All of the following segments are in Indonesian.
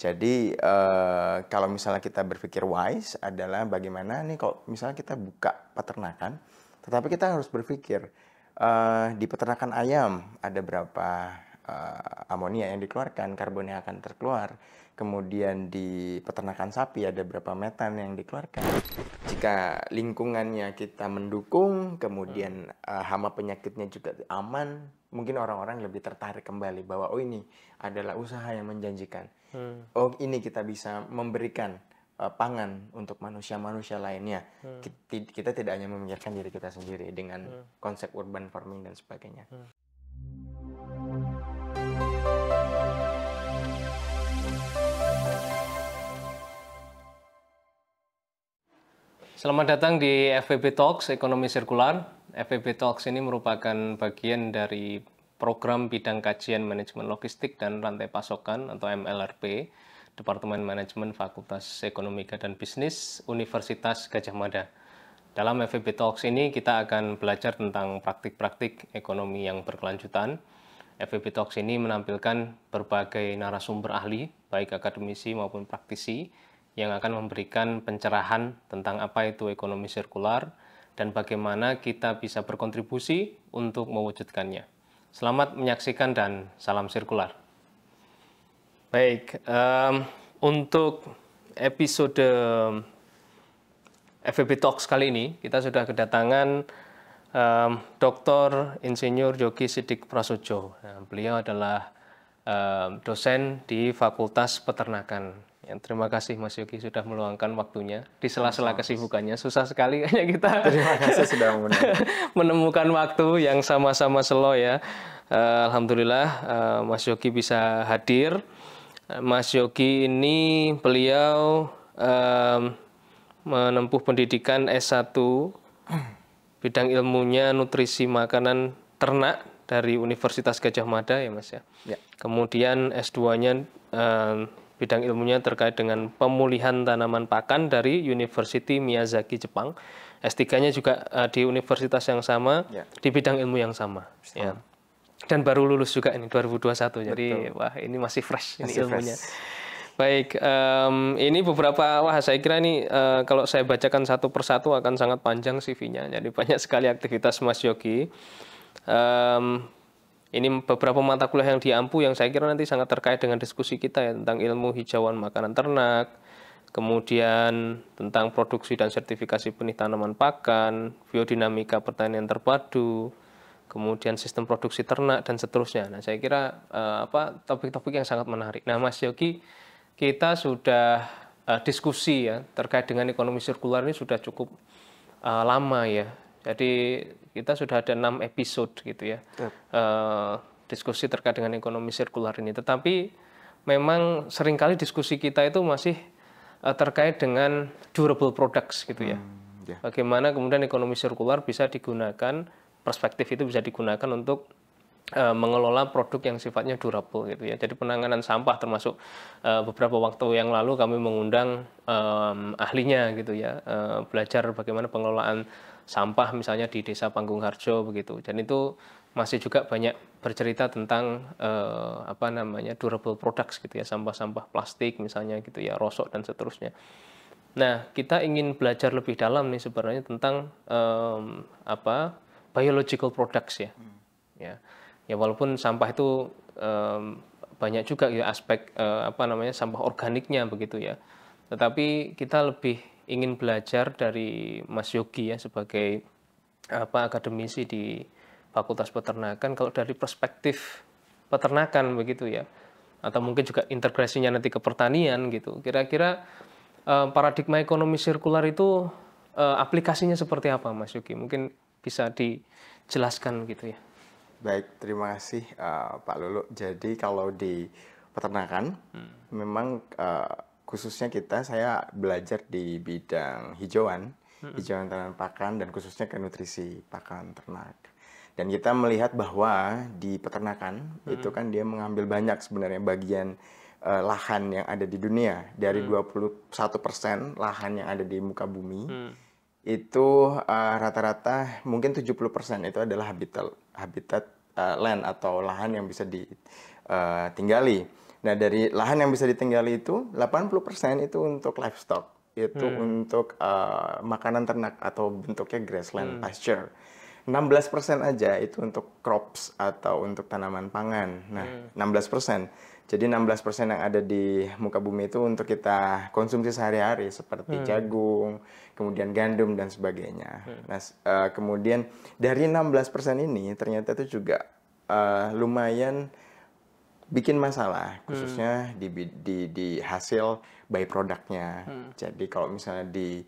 Jadi kalau misalnya kita berpikir wise adalah bagaimana nih kalau misalnya kita buka peternakan, tetapi kita harus berpikir di peternakan ayam ada berapa amonia yang dikeluarkan, karbon yang akan terkeluar. Kemudian di peternakan sapi ada berapa metan yang dikeluarkan. Jika lingkungannya kita mendukung, kemudian hama penyakitnya juga aman, mungkin orang-orang lebih tertarik kembali bahwa oh ini adalah usaha yang menjanjikan. Oh ini kita bisa memberikan pangan untuk manusia-manusia lainnya. Kita tidak hanya memikirkan diri kita sendiri dengan konsep urban farming dan sebagainya. Selamat datang di FVB Talks Ekonomi Sirkular. FVB Talks ini merupakan bagian dari program bidang kajian manajemen logistik dan rantai pasokan atau MLRP, Departemen Manajemen Fakultas Ekonomika dan Bisnis Universitas Gadjah Mada. Dalam FVB Talks ini kita akan belajar tentang praktik-praktik ekonomi yang berkelanjutan. FVB Talks ini menampilkan berbagai narasumber ahli, baik akademisi maupun praktisi, yang akan memberikan pencerahan tentang apa itu ekonomi sirkular dan bagaimana kita bisa berkontribusi untuk mewujudkannya. Selamat menyaksikan dan salam sirkular. Baik, untuk episode FVB Talks kali ini kita sudah kedatangan Dr. Insinyur Yogi Sidik Prasojo. Nah, beliau adalah dosen di Fakultas Peternakan. Ya, terima kasih Mas Yogi sudah meluangkan waktunya di sela-sela kesibukannya. Susah sekali kayaknya kita. Terima kasih sudah menemukan waktu yang sama-sama slow ya. Alhamdulillah Mas Yogi bisa hadir. Mas Yogi ini beliau menempuh pendidikan S1 bidang ilmunya nutrisi makanan ternak dari Universitas Gadjah Mada ya Mas ya. Kemudian S2-nya bidang ilmunya terkait dengan pemulihan tanaman pakan dari University Miyazaki Jepang. S3-nya juga di universitas yang sama, di bidang ilmu yang sama. Ya. Dan baru lulus juga ini 2021. Jadi wah ini masih fresh ini ilmunya. Baik, ini beberapa, saya kira ini kalau saya bacakan satu persatu akan sangat panjang CV-nya. Jadi banyak sekali aktivitas Mas Yogi. Ini beberapa mata kuliah yang diampu yang saya kira nanti sangat terkait dengan diskusi kita ya tentang ilmu hijauan makanan ternak, kemudian tentang produksi dan sertifikasi benih tanaman pakan, biodinamika pertanian terpadu, kemudian sistem produksi ternak dan seterusnya. Nah, saya kira topik-topik yang sangat menarik. Nah, Mas Yogi, kita sudah diskusi ya terkait dengan ekonomi sirkular ini sudah cukup lama ya. Jadi kita sudah ada 6 episode gitu ya diskusi terkait dengan ekonomi sirkular ini. Tetapi memang seringkali diskusi kita itu masih terkait dengan durable products gitu ya. Bagaimana kemudian ekonomi sirkular bisa digunakan, perspektif itu bisa digunakan untuk mengelola produk yang sifatnya durable gitu ya. Jadi penanganan sampah termasuk beberapa waktu yang lalu kami mengundang ahlinya gitu ya, belajar bagaimana pengelolaan sampah misalnya di Desa Panggung Harjo begitu. Dan itu masih juga banyak bercerita tentang durable products gitu ya, sampah-sampah plastik misalnya gitu ya, rosok dan seterusnya. Nah, kita ingin belajar lebih dalam nih sebenarnya tentang biological products ya. Ya walaupun sampah itu banyak juga ya aspek sampah organiknya begitu ya. Tetapi kita lebih ingin belajar dari Mas Yogi ya sebagai akademisi di Fakultas Peternakan kalau dari perspektif peternakan begitu ya. Atau mungkin juga integrasinya nanti ke pertanian gitu. Kira-kira paradigma ekonomi sirkular itu aplikasinya seperti apa Mas Yogi? Mungkin bisa dijelaskan gitu ya. Baik, terima kasih Pak Lulu. Jadi kalau di peternakan memang khususnya saya belajar di bidang hijauan tanaman pakan dan khususnya ke nutrisi pakan ternak. Dan kita melihat bahwa di peternakan itu kan dia mengambil banyak sebenarnya bagian lahan yang ada di dunia. Dari 21% lahan yang ada di muka bumi itu rata-rata mungkin 70% itu adalah habitat land atau lahan yang bisa ditinggali. Nah, dari lahan yang bisa ditinggali itu 80% itu untuk livestock, itu untuk makanan ternak atau bentuknya grassland pasture. 16% aja itu untuk crops atau untuk tanaman pangan. Nah, 16%. Jadi 16% yang ada di muka bumi itu untuk kita konsumsi sehari-hari seperti jagung, kemudian gandum dan sebagainya. Nah, kemudian dari 16% ini ternyata itu juga lumayan bikin masalah, khususnya di hasil byproduct-nya. Jadi kalau misalnya di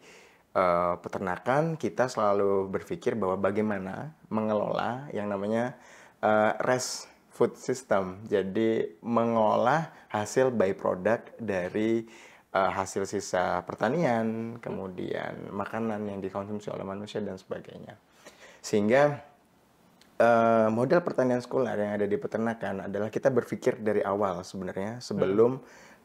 peternakan, kita selalu berpikir bahwa bagaimana mengelola yang namanya RES food system. Jadi mengolah hasil byproduct dari hasil sisa pertanian, kemudian makanan yang dikonsumsi oleh manusia dan sebagainya. Sehingga model pertanian sekuler yang ada di peternakan adalah kita berpikir dari awal sebenarnya sebelum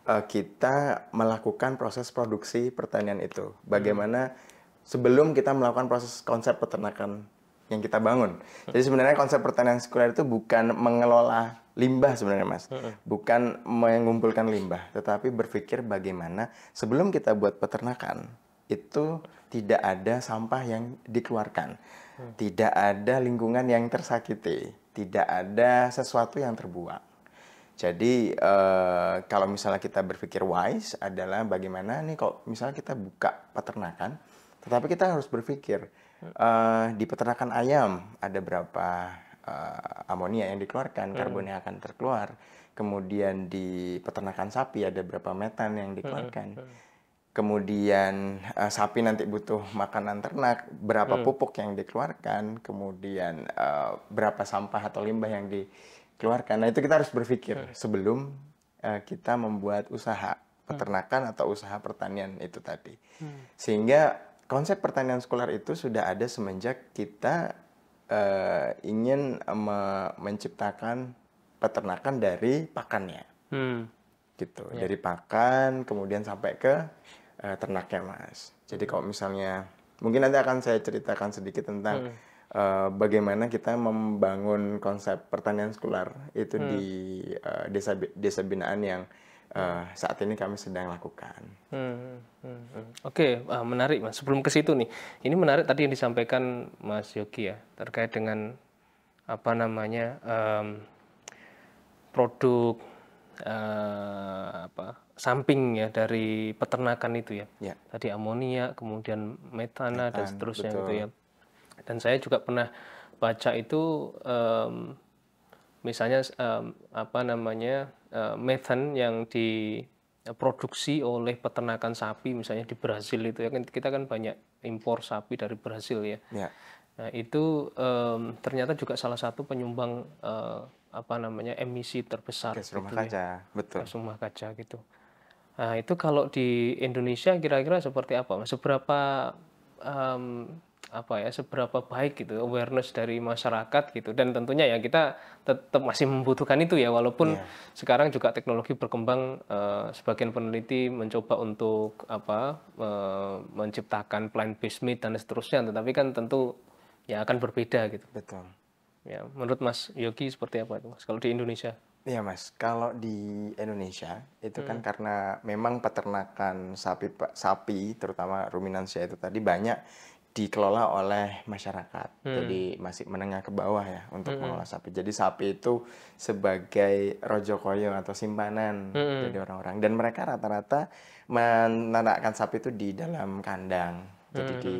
kita melakukan proses produksi pertanian itu. Bagaimana sebelum kita melakukan proses konsep peternakan yang kita bangun. Jadi sebenarnya konsep pertanian sekuler itu bukan mengelola limbah sebenarnya, Mas. Bukan mengumpulkan limbah, tetapi berpikir bagaimana sebelum kita buat peternakan itu tidak ada sampah yang dikeluarkan. Tidak ada lingkungan yang tersakiti, tidak ada sesuatu yang terbuang. Jadi kalau misalnya kita berpikir wise adalah bagaimana nih kalau misalnya kita buka peternakan, tetapi kita harus berpikir di peternakan ayam ada berapa amonia yang dikeluarkan, karbon yang akan terkeluar. Kemudian di peternakan sapi ada berapa metan yang dikeluarkan. Kemudian sapi nanti butuh makanan ternak, berapa pupuk yang dikeluarkan, kemudian berapa sampah atau limbah yang dikeluarkan. Nah, itu kita harus berpikir sebelum kita membuat usaha peternakan atau usaha pertanian itu tadi. Sehingga konsep pertanian sekuler itu sudah ada semenjak kita ingin menciptakan peternakan dari pakannya. Gitu. Dari pakan kemudian sampai ke ternaknya, Mas. Jadi kalau misalnya mungkin nanti akan saya ceritakan sedikit tentang bagaimana kita membangun konsep pertanian sekuler itu di desa binaan yang saat ini kami sedang lakukan. Oke, menarik, Mas. Sebelum ke situ nih, ini menarik tadi yang disampaikan Mas Yogi ya terkait dengan apa namanya produk samping ya dari peternakan itu ya. Tadi amonia, kemudian metana dan seterusnya gitu ya. Dan saya juga pernah baca itu misalnya metan yang diproduksi oleh peternakan sapi misalnya di Brasil itu ya kan, kita kan banyak impor sapi dari Brasil ya. Nah, itu ternyata juga salah satu penyumbang emisi terbesar gas rumah kaca, betul. Gas rumah kaca gitu. Nah, itu kalau di Indonesia kira-kira seperti apa, Mas? Seberapa seberapa baik gitu awareness dari masyarakat gitu, dan tentunya ya kita tetap masih membutuhkan itu ya, walaupun sekarang juga teknologi berkembang, sebagian peneliti mencoba untuk menciptakan plant-based meat dan seterusnya, tetapi kan tentu ya akan berbeda gitu. Betul. Ya, menurut Mas Yogi seperti apa itu, Mas, kalau di Indonesia? Iya, Mas, kalau di Indonesia itu kan karena memang peternakan sapi terutama ruminansia itu tadi banyak dikelola oleh masyarakat. Jadi masih menengah ke bawah ya untuk mengolah sapi. Jadi sapi itu sebagai rojokoyo atau simpanan dari orang-orang, dan mereka rata-rata menanakkan sapi itu di dalam kandang. Jadi di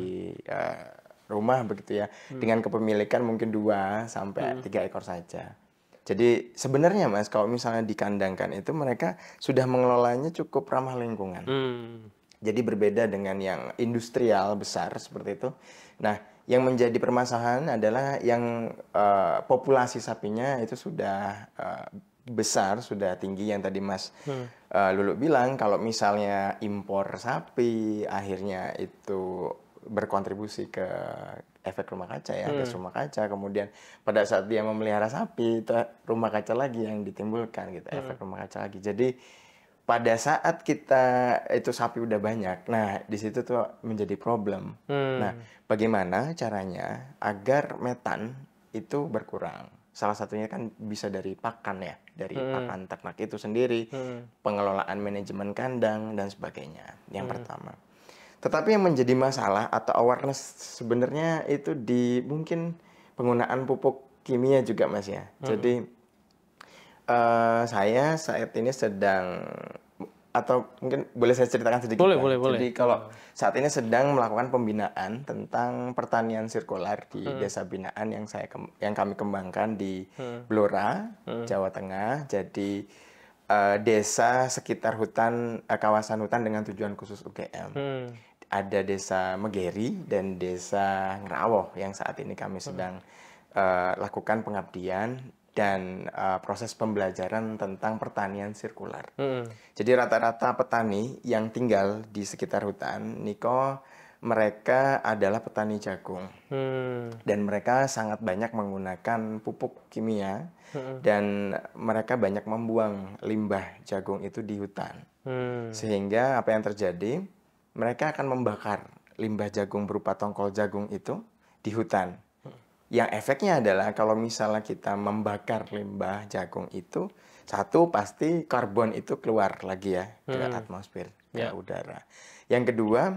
rumah begitu ya, dengan kepemilikan mungkin 2 sampai 3 ekor saja. Jadi sebenarnya, Mas, kalau misalnya dikandangkan itu mereka sudah mengelolanya cukup ramah lingkungan. Jadi berbeda dengan yang industrial besar seperti itu. Nah, yang menjadi permasalahan adalah yang populasi sapinya itu sudah besar, sudah tinggi, yang tadi Mas Lulu bilang kalau misalnya impor sapi akhirnya itu berkontribusi ke efek rumah kaca ya, gas rumah kaca. Kemudian pada saat dia memelihara sapi itu rumah kaca lagi yang ditimbulkan gitu, efek rumah kaca lagi. Jadi pada saat kita itu sapi udah banyak, nah di situ tuh menjadi problem. Nah, bagaimana caranya agar metan itu berkurang? salah satunya kan bisa dari pakan ya, dari pakan ternak itu sendiri, pengelolaan manajemen kandang dan sebagainya. Yang pertama. Tetapi yang menjadi masalah atau awareness sebenarnya itu di mungkin penggunaan pupuk kimia juga Mas ya. Jadi saya saat ini sedang, atau mungkin boleh saya ceritakan sedikit Boleh, Bang. boleh, boleh. Jadi kalau saat ini sedang melakukan pembinaan tentang pertanian sirkular di desa binaan yang kami kembangkan di Blora, Jawa Tengah. Jadi desa sekitar hutan, kawasan hutan dengan tujuan khusus UGM. Ada desa Megeri dan desa Ngerawoh yang saat ini kami sedang lakukan pengabdian dan proses pembelajaran tentang pertanian sirkular. Jadi rata-rata petani yang tinggal di sekitar hutan, Niko, mereka adalah petani jagung. Dan mereka sangat banyak menggunakan pupuk kimia dan mereka banyak membuang limbah jagung itu di hutan. Sehingga apa yang terjadi? Mereka akan membakar limbah jagung berupa tongkol jagung itu di hutan. Yang efeknya adalah kalau misalnya kita membakar limbah jagung itu, satu pasti karbon itu keluar lagi ya ke atmosfer, ke udara. Yang kedua,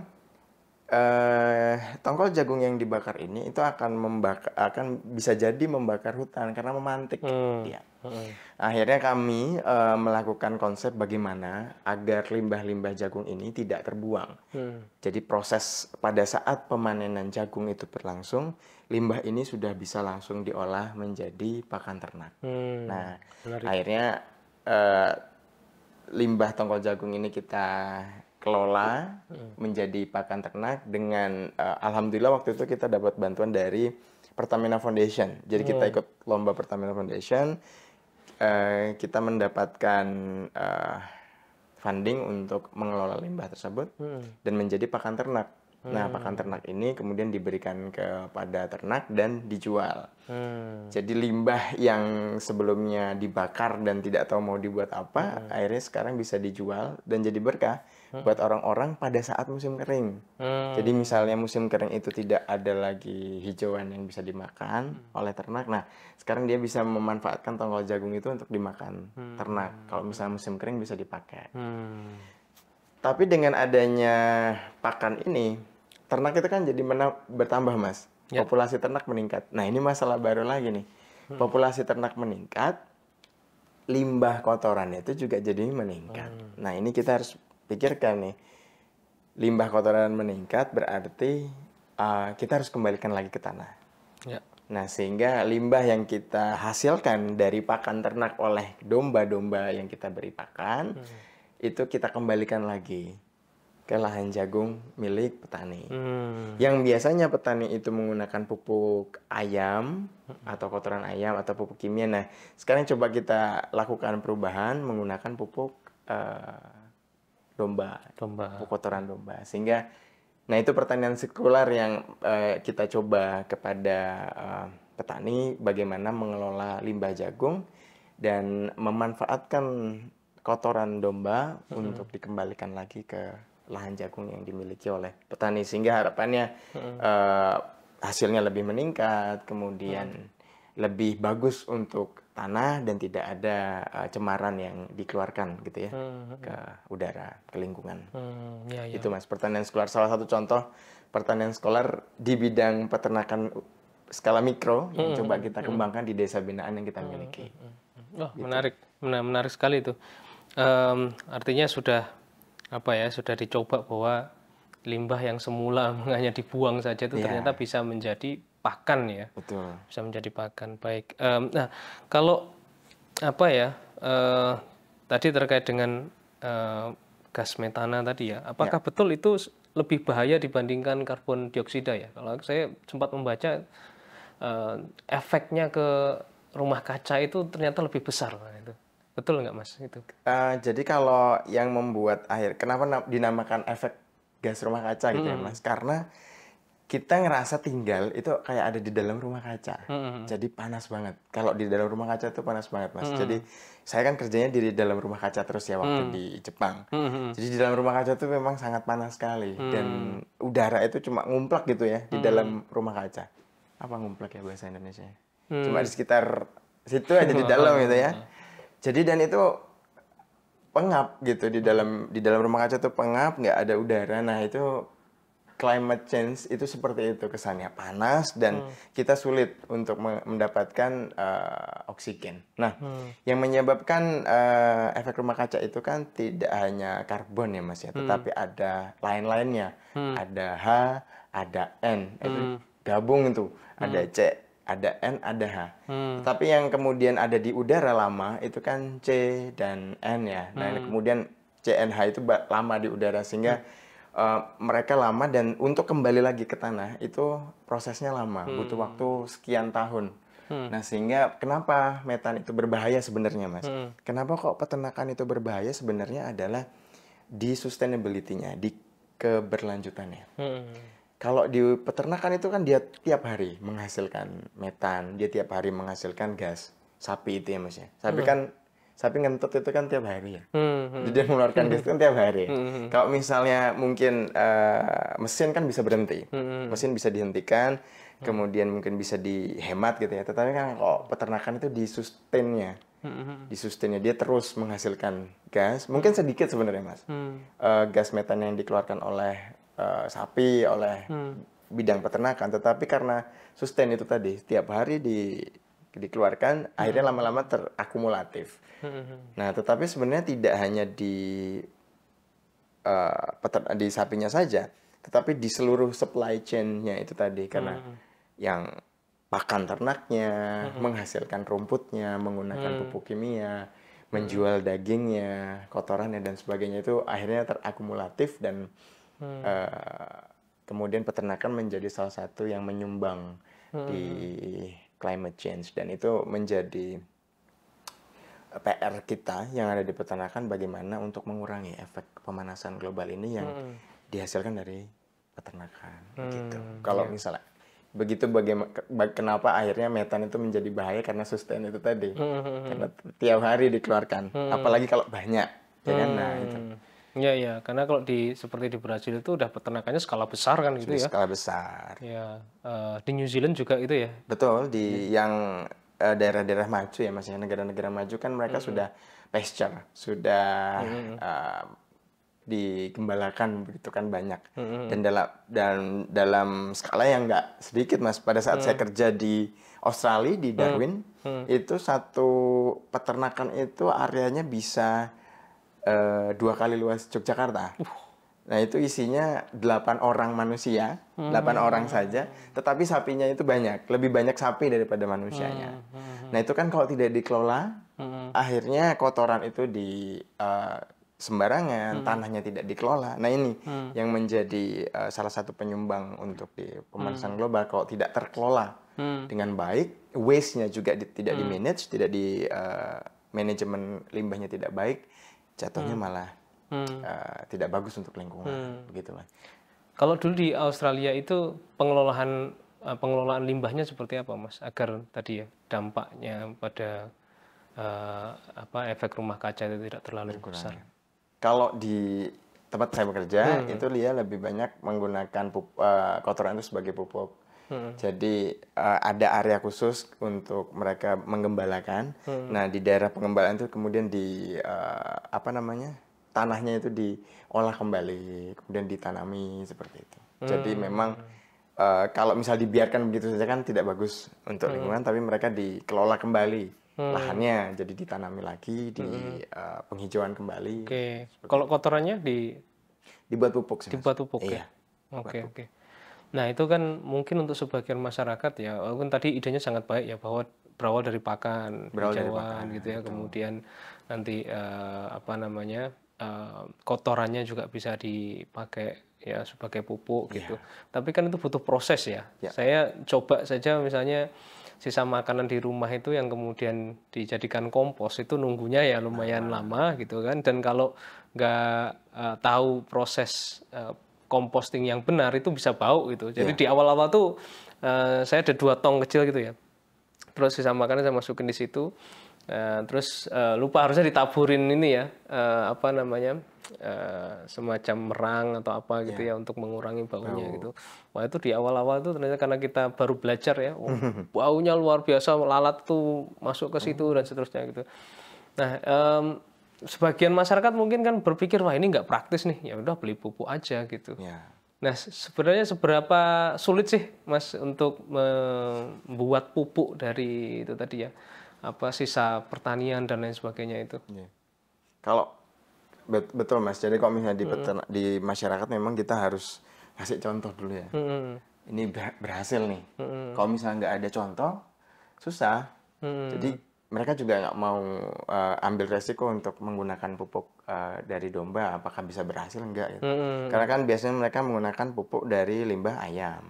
tongkol jagung yang dibakar ini itu akan bisa jadi membakar hutan karena memantik dia. Akhirnya kami melakukan konsep bagaimana agar limbah-limbah jagung ini tidak terbuang. Jadi proses pada saat pemanenan jagung itu berlangsung, limbah ini sudah bisa langsung diolah menjadi pakan ternak. Nah, akhirnya limbah tongkol jagung ini kita kelola menjadi pakan ternak dengan alhamdulillah waktu itu kita dapat bantuan dari Pertamina Foundation. Jadi kita ikut lomba Pertamina Foundation, kita mendapatkan funding untuk mengelola limbah tersebut dan menjadi pakan ternak. Nah, pakan ternak ini kemudian diberikan kepada ternak dan dijual. Jadi limbah yang sebelumnya dibakar dan tidak tahu mau dibuat apa, akhirnya sekarang bisa dijual dan jadi berkah buat orang-orang pada saat musim kering. Jadi misalnya musim kering itu tidak ada lagi hijauan yang bisa dimakan oleh ternak. Nah, sekarang dia bisa memanfaatkan tongkol jagung itu untuk dimakan ternak. Kalau misalnya musim kering bisa dipakai. Tapi dengan adanya pakan ini, ternak itu kan jadi bertambah Mas. Populasi ternak meningkat. Nah, ini masalah baru lagi nih. Populasi ternak meningkat, limbah kotorannya itu juga jadi meningkat. Nah, ini kita harus pikirkan nih. Limbah kotoran meningkat berarti kita harus kembalikan lagi ke tanah. Nah, sehingga limbah yang kita hasilkan dari pakan ternak oleh domba-domba yang kita beri pakan, itu kita kembalikan lagi ke lahan jagung milik petani. Yang biasanya petani itu menggunakan pupuk ayam atau kotoran ayam atau pupuk kimia. Nah, sekarang coba kita lakukan perubahan menggunakan pupuk domba, pupuk kotoran domba. Sehingga, nah itu pertanian sirkular yang kita coba kepada petani bagaimana mengelola limbah jagung dan memanfaatkan kotoran domba untuk dikembalikan lagi ke lahan jagung yang dimiliki oleh petani, sehingga harapannya hasilnya lebih meningkat, kemudian lebih bagus untuk tanah dan tidak ada cemaran yang dikeluarkan gitu ya ke udara, ke lingkungan. Itu Mas, pertanian sirkular salah satu contoh pertanian sirkular di bidang peternakan skala mikro yang coba kita kembangkan di desa binaan yang kita miliki. Gitu. Menarik sekali itu. Artinya sudah sudah dicoba bahwa limbah yang semula hanya dibuang saja itu ternyata bisa menjadi pakan ya. Betul. Bisa menjadi pakan. Baik. Nah, kalau tadi terkait dengan gas metana tadi ya, apakah betul itu lebih bahaya dibandingkan karbon dioksida ya? Kalau saya sempat membaca efeknya ke rumah kaca itu ternyata lebih besar. Nah, itu. Betul nggak Mas itu? Jadi kalau yang membuat kenapa dinamakan efek gas rumah kaca gitu ya Mas? Karena kita ngerasa tinggal itu kayak ada di dalam rumah kaca. Jadi panas banget. Kalau di dalam rumah kaca itu panas banget Mas. Jadi saya kan kerjanya di dalam rumah kaca terus ya waktu di Jepang. Jadi di dalam rumah kaca itu memang sangat panas sekali. Dan udara itu cuma ngumplak gitu ya di dalam rumah kaca. Apa ngumplak ya bahasa Indonesia? Cuma di sekitar situ aja di dalam gitu ya. Jadi dan itu pengap gitu di dalam rumah kaca tuh pengap, nggak ada udara. Nah itu climate change itu seperti itu kesannya, panas dan kita sulit untuk mendapatkan oksigen. Nah, yang menyebabkan efek rumah kaca itu kan tidak hanya karbon ya Mas ya, tetapi ada lain-lainnya. Ada H, ada N, itu gabung itu. Ada C, ada N, ada H. Tetapi yang kemudian ada di udara lama itu kan C dan N ya. Nah, kemudian C, N, H itu lama di udara sehingga mereka lama dan untuk kembali lagi ke tanah itu prosesnya lama, butuh waktu sekian tahun. Nah, sehingga kenapa metan itu berbahaya sebenarnya, Mas? Kenapa kok peternakan itu berbahaya sebenarnya adalah di sustainability-nya, di keberlanjutannya. Kalau di peternakan itu kan dia tiap hari menghasilkan metan, dia tiap hari menghasilkan gas. Sapi itu ya, Mas ya. Sapi ngentut itu kan tiap hari ya. Jadi dia mengeluarkan gas itu kan tiap hari. Kalau misalnya mungkin mesin kan bisa berhenti. Mesin bisa dihentikan, kemudian mungkin bisa dihemat gitu ya. Tetapi kan kalau peternakan itu di sustainnya. Di sustainnya dia terus menghasilkan gas. Mungkin sedikit sebenarnya Mas. Gas metan yang dikeluarkan oleh sapi, oleh bidang peternakan. Tetapi karena sustain itu tadi, tiap hari dikeluarkan, akhirnya lama-lama terakumulatif. Nah, tetapi sebenarnya tidak hanya di sapinya saja, tetapi di seluruh supply chain-nya itu tadi, karena yang pakan ternaknya, menghasilkan rumputnya, menggunakan pupuk kimia, menjual dagingnya, kotorannya dan sebagainya itu akhirnya terakumulatif dan kemudian peternakan menjadi salah satu yang menyumbang di climate change dan itu menjadi PR kita yang ada di peternakan bagaimana untuk mengurangi efek pemanasan global ini yang dihasilkan dari peternakan gitu. Kalau misalnya begitu kenapa akhirnya metan itu menjadi bahaya karena sustain itu tadi. Karena tiap hari dikeluarkan, apalagi kalau banyak, ya kan? Nah, itu. Iya, karena kalau seperti di Brazil itu udah peternakannya skala besar kan gitu ya. Skala besar. Ya, di New Zealand juga itu ya. Betul, di yang daerah-daerah maju ya Mas ya, negara-negara maju kan mereka sudah pasture, sudah digembalakan begitu kan banyak. Dan dalam skala yang nggak sedikit Mas, pada saat saya kerja di Australia di Darwin, itu satu peternakan itu areanya bisa 2 kali luas Yogyakarta. Nah, itu isinya 8 orang manusia, 8 orang saja, tetapi sapinya itu banyak, lebih banyak sapi daripada manusianya. Nah, itu kan kalau tidak dikelola, akhirnya kotoran itu sembarangan, tanahnya tidak dikelola. Nah, ini yang menjadi salah satu penyumbang untuk di pemanasan global kalau tidak terkelola dengan baik, waste-nya juga tidak di-manage, tidak di manajemen limbahnya tidak baik, jatuhnya malah tidak bagus untuk lingkungan, begitu Mas. Kalau dulu di Australia itu pengelolaan limbahnya seperti apa Mas? Agar tadi ya dampaknya pada efek rumah kaca itu tidak terlalu besar. Kalau di tempat saya bekerja itu dia lebih banyak menggunakan kotoran itu sebagai pupuk. Jadi ada area khusus untuk mereka menggembalakan. Nah, di daerah pengembalaan itu kemudian tanahnya itu diolah kembali, kemudian ditanami seperti itu. Jadi memang kalau misal dibiarkan begitu saja kan tidak bagus untuk lingkungan, tapi mereka dikelola kembali lahannya, jadi ditanami lagi, penghijauan kembali. Oke. Kalau kotorannya dibuat pupuk sih, Mas. Dibuat pupuk ya. Oke. Nah, itu kan mungkin untuk sebagian masyarakat ya, walaupun tadi idenya sangat baik ya, bahwa berawal dari pakan, hijauan gitu ya, betul. Kemudian nanti kotorannya juga bisa dipakai ya sebagai pupuk gitu. Tapi kan itu butuh proses ya. Saya coba saja misalnya sisa makanan di rumah itu yang kemudian dijadikan kompos itu nunggunya ya lumayan lama gitu kan. Dan kalau nggak tahu proses composting yang benar itu bisa bau gitu. Jadi di awal-awal tuh saya ada 2 tong kecil gitu ya. Terus sisa makanan saya masukin di situ. Terus lupa harusnya ditaburin ini ya, apa namanya, semacam merang atau apa gitu ya untuk mengurangi baunya gitu. Wah itu di awal-awal tuh ternyata karena kita baru belajar ya, baunya luar biasa, lalat tuh masuk ke situ dan seterusnya gitu. Nah, sebagian masyarakat mungkin kan berpikir wah ini nggak praktis nih, ya udah beli pupuk aja gitu. Ya. Nah, sebenarnya seberapa sulit sih, Mas, untuk membuat pupuk dari itu tadi ya, apa sisa pertanian dan lain sebagainya itu? Ya. Kalau betul Mas, jadi kalau misalnya di masyarakat memang kita harus kasih contoh dulu ya. Ini berhasil nih. Kalau misalnya nggak ada contoh, susah. Jadi mereka juga nggak mau ambil resiko untuk menggunakan pupuk dari domba, apakah bisa berhasil enggak gitu. Karena kan biasanya mereka menggunakan pupuk dari limbah ayam.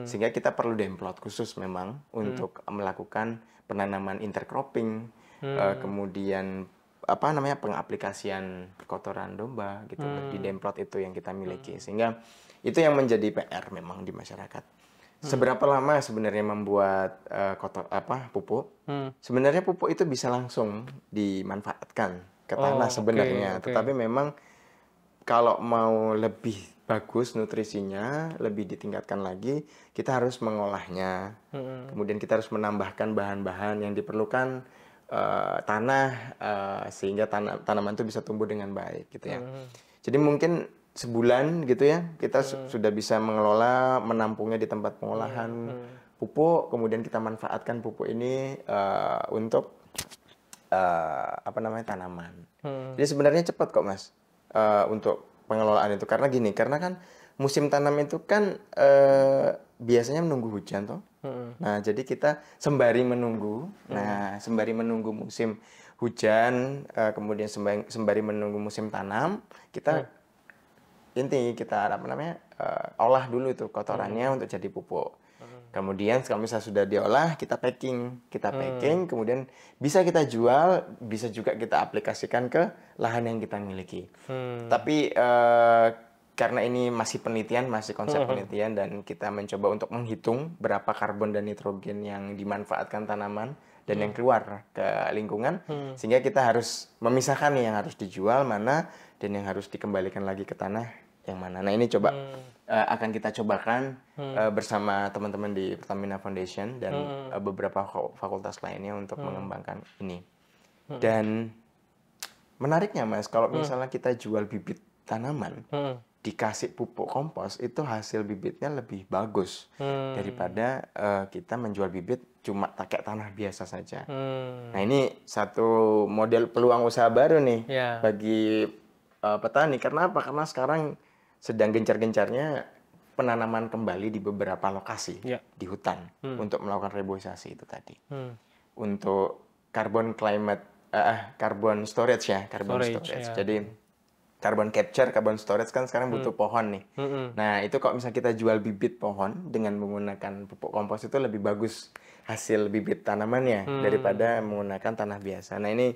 Sehingga kita perlu demplot khusus memang untuk melakukan penanaman intercropping, kemudian apa namanya pengaplikasian kotoran domba gitu di demplot itu yang kita miliki, sehingga itu yang menjadi PR memang di masyarakat. Seberapa lama sebenarnya membuat pupuk? Sebenarnya pupuk itu bisa langsung dimanfaatkan ke tanah sebenarnya, tetapi memang kalau mau lebih bagus nutrisinya, lebih ditingkatkan lagi, kita harus mengolahnya. Kemudian kita harus menambahkan bahan-bahan yang diperlukan tanah sehingga tanaman itu bisa tumbuh dengan baik gitu ya. Jadi mungkin sebulan gitu ya kita sudah bisa mengelola, menampungnya di tempat pengolahan pupuk, kemudian kita manfaatkan pupuk ini untuk tanaman. Jadi sebenarnya cepat kok Mas untuk pengelolaan itu, karena gini, karena kan musim tanam itu kan biasanya menunggu hujan toh. Nah, jadi kita sembari menunggu, sembari menunggu musim hujan, kemudian sembari menunggu musim tanam, kita olah dulu itu kotorannya untuk jadi pupuk. Kemudian kalau misalnya sudah diolah, kita packing, kemudian bisa kita jual, bisa juga kita aplikasikan ke lahan yang kita miliki. Tapi karena ini masih penelitian, masih konsep penelitian, dan kita mencoba untuk menghitung berapa karbon dan nitrogen yang dimanfaatkan tanaman dan yang keluar ke lingkungan, sehingga kita harus memisahkan nih yang harus dijual mana dan yang harus dikembalikan lagi ke tanah yang mana. Nah ini coba akan kita cobakan bersama teman-teman di Pertamina Foundation dan beberapa fakultas lainnya untuk mengembangkan ini. Dan menariknya Mas, kalau misalnya kita jual bibit tanaman, dikasih pupuk kompos, itu hasil bibitnya lebih bagus daripada kita menjual bibit cuma pakai tanah biasa saja. Nah ini satu model peluang usaha baru nih bagi petani. Karena apa? Karena sekarang sedang gencar-gencarnya penanaman kembali di beberapa lokasi di hutan untuk melakukan reboisasi itu tadi. Untuk carbon storage ya, storage. Jadi carbon capture, carbon storage kan sekarang butuh pohon nih. Nah, itu kalau misalnya kita jual bibit pohon dengan menggunakan pupuk kompos, itu lebih bagus hasil bibit tanamannya daripada menggunakan tanah biasa. Nah, ini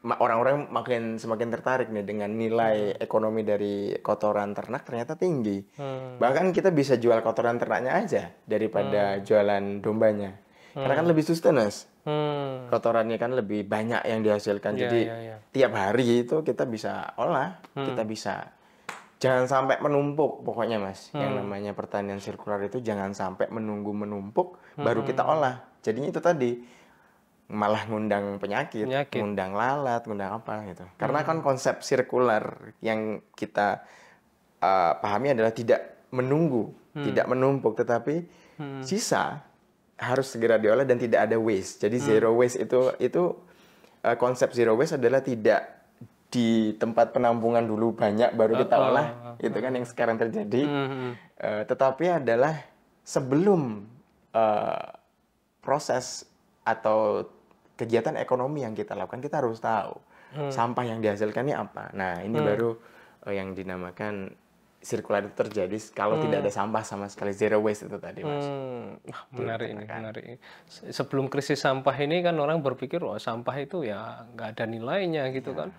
orang-orang semakin tertarik nih dengan nilai ekonomi dari kotoran ternak ternyata tinggi. Bahkan kita bisa jual kotoran ternaknya aja daripada jualan dombanya. Karena kan lebih sustain, Mas. Kotorannya kan lebih banyak yang dihasilkan. Jadi tiap hari itu kita bisa olah, kita bisa. Jangan sampai menumpuk pokoknya Mas. Yang namanya pertanian sirkular itu jangan sampai menunggu menumpuk baru kita olah. Jadinya itu tadi malah ngundang penyakit, ngundang lalat, ngundang apa gitu. Karena kan konsep sirkular yang kita pahami adalah tidak menunggu, tidak menumpuk, tetapi sisa harus segera diolah dan tidak ada waste. Jadi zero waste itu konsep zero waste adalah tidak di tempat penampungan dulu banyak baru kita olah. Itu kan yang sekarang terjadi. Tetapi adalah sebelum proses atau kegiatan ekonomi yang kita lakukan, kita harus tahu sampah yang dihasilkan ini apa. Nah, ini baru yang dinamakan sirkular itu terjadi kalau tidak ada sampah sama sekali, zero waste itu tadi Mas. Menarik ini, menarik. Sebelum krisis sampah ini kan orang berpikir sampah itu ya nggak ada nilainya gitu kan.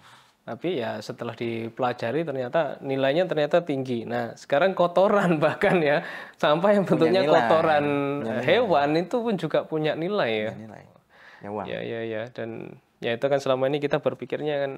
Tapi ya setelah dipelajari ternyata nilainya ternyata tinggi. Nah sekarang kotoran bahkan ya, sampah yang bentuknya kotoran hewan itu pun juga punya nilai ya. Nyawang. Ya. Dan ya itu kan selama ini kita berpikirnya kan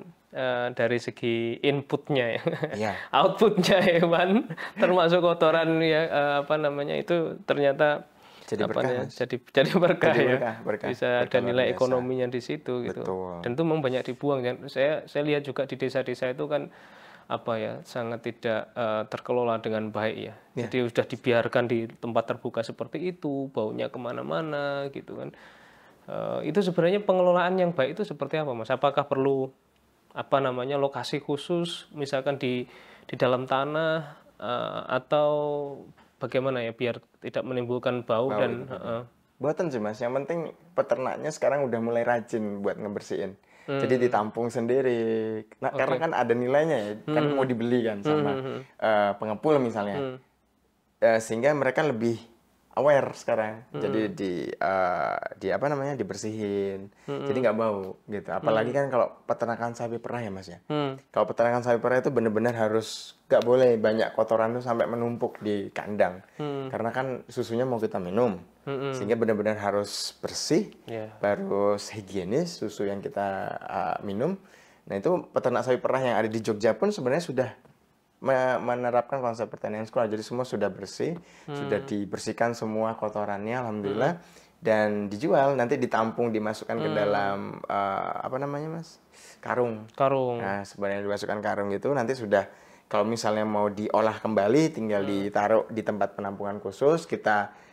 dari segi inputnya ya, Iya, outputnya hewan termasuk kotoran ya apa namanya itu ternyata jadi apa berkah, nih Mas. jadi berkah Jadi ya, berkah, bisa ada berkah luar nilai biasa. ekonominya di situ gitu. Betul. Dan itu memang banyak dibuang kan. Saya lihat juga di desa-desa itu kan apa ya sangat tidak terkelola dengan baik ya. Ya. Jadi sudah dibiarkan di tempat terbuka seperti itu, baunya kemana-mana gitu kan. Itu sebenarnya pengelolaan yang baik itu seperti apa, Mas? Apakah perlu apa namanya lokasi khusus, misalkan di dalam tanah atau bagaimana ya biar tidak menimbulkan bau Bau dan itu tadi. Buatan sih, Mas. Yang penting peternaknya sekarang udah mulai rajin buat ngebersihin. Jadi ditampung sendiri. Nah, karena oke. kan ada nilainya ya. Kan mau dibeli kan sama pengepul misalnya. Sehingga mereka lebih aware sekarang. Jadi di apa namanya dibersihin. Jadi nggak bau gitu. Apalagi kan kalau peternakan sapi perah ya, Mas ya. Kalau peternakan sapi perah itu benar-benar harus nggak boleh banyak kotoran tuh sampai menumpuk di kandang. Karena kan susunya mau kita minum. Sehingga benar-benar harus bersih, Ya. harus higienis susu yang kita minum. Nah, itu peternak sapi perah yang ada di Jogja pun sebenarnya sudah menerapkan konsep pertanian sekolah. Jadi semua sudah bersih, sudah dibersihkan semua kotorannya, alhamdulillah, dan dijual. Nanti ditampung, dimasukkan ke dalam apa namanya, Mas? Karung. Karung. Nah, sebenarnya dimasukkan karung itu nanti sudah kalau misalnya mau diolah kembali, tinggal ditaruh di tempat penampungan khusus, kita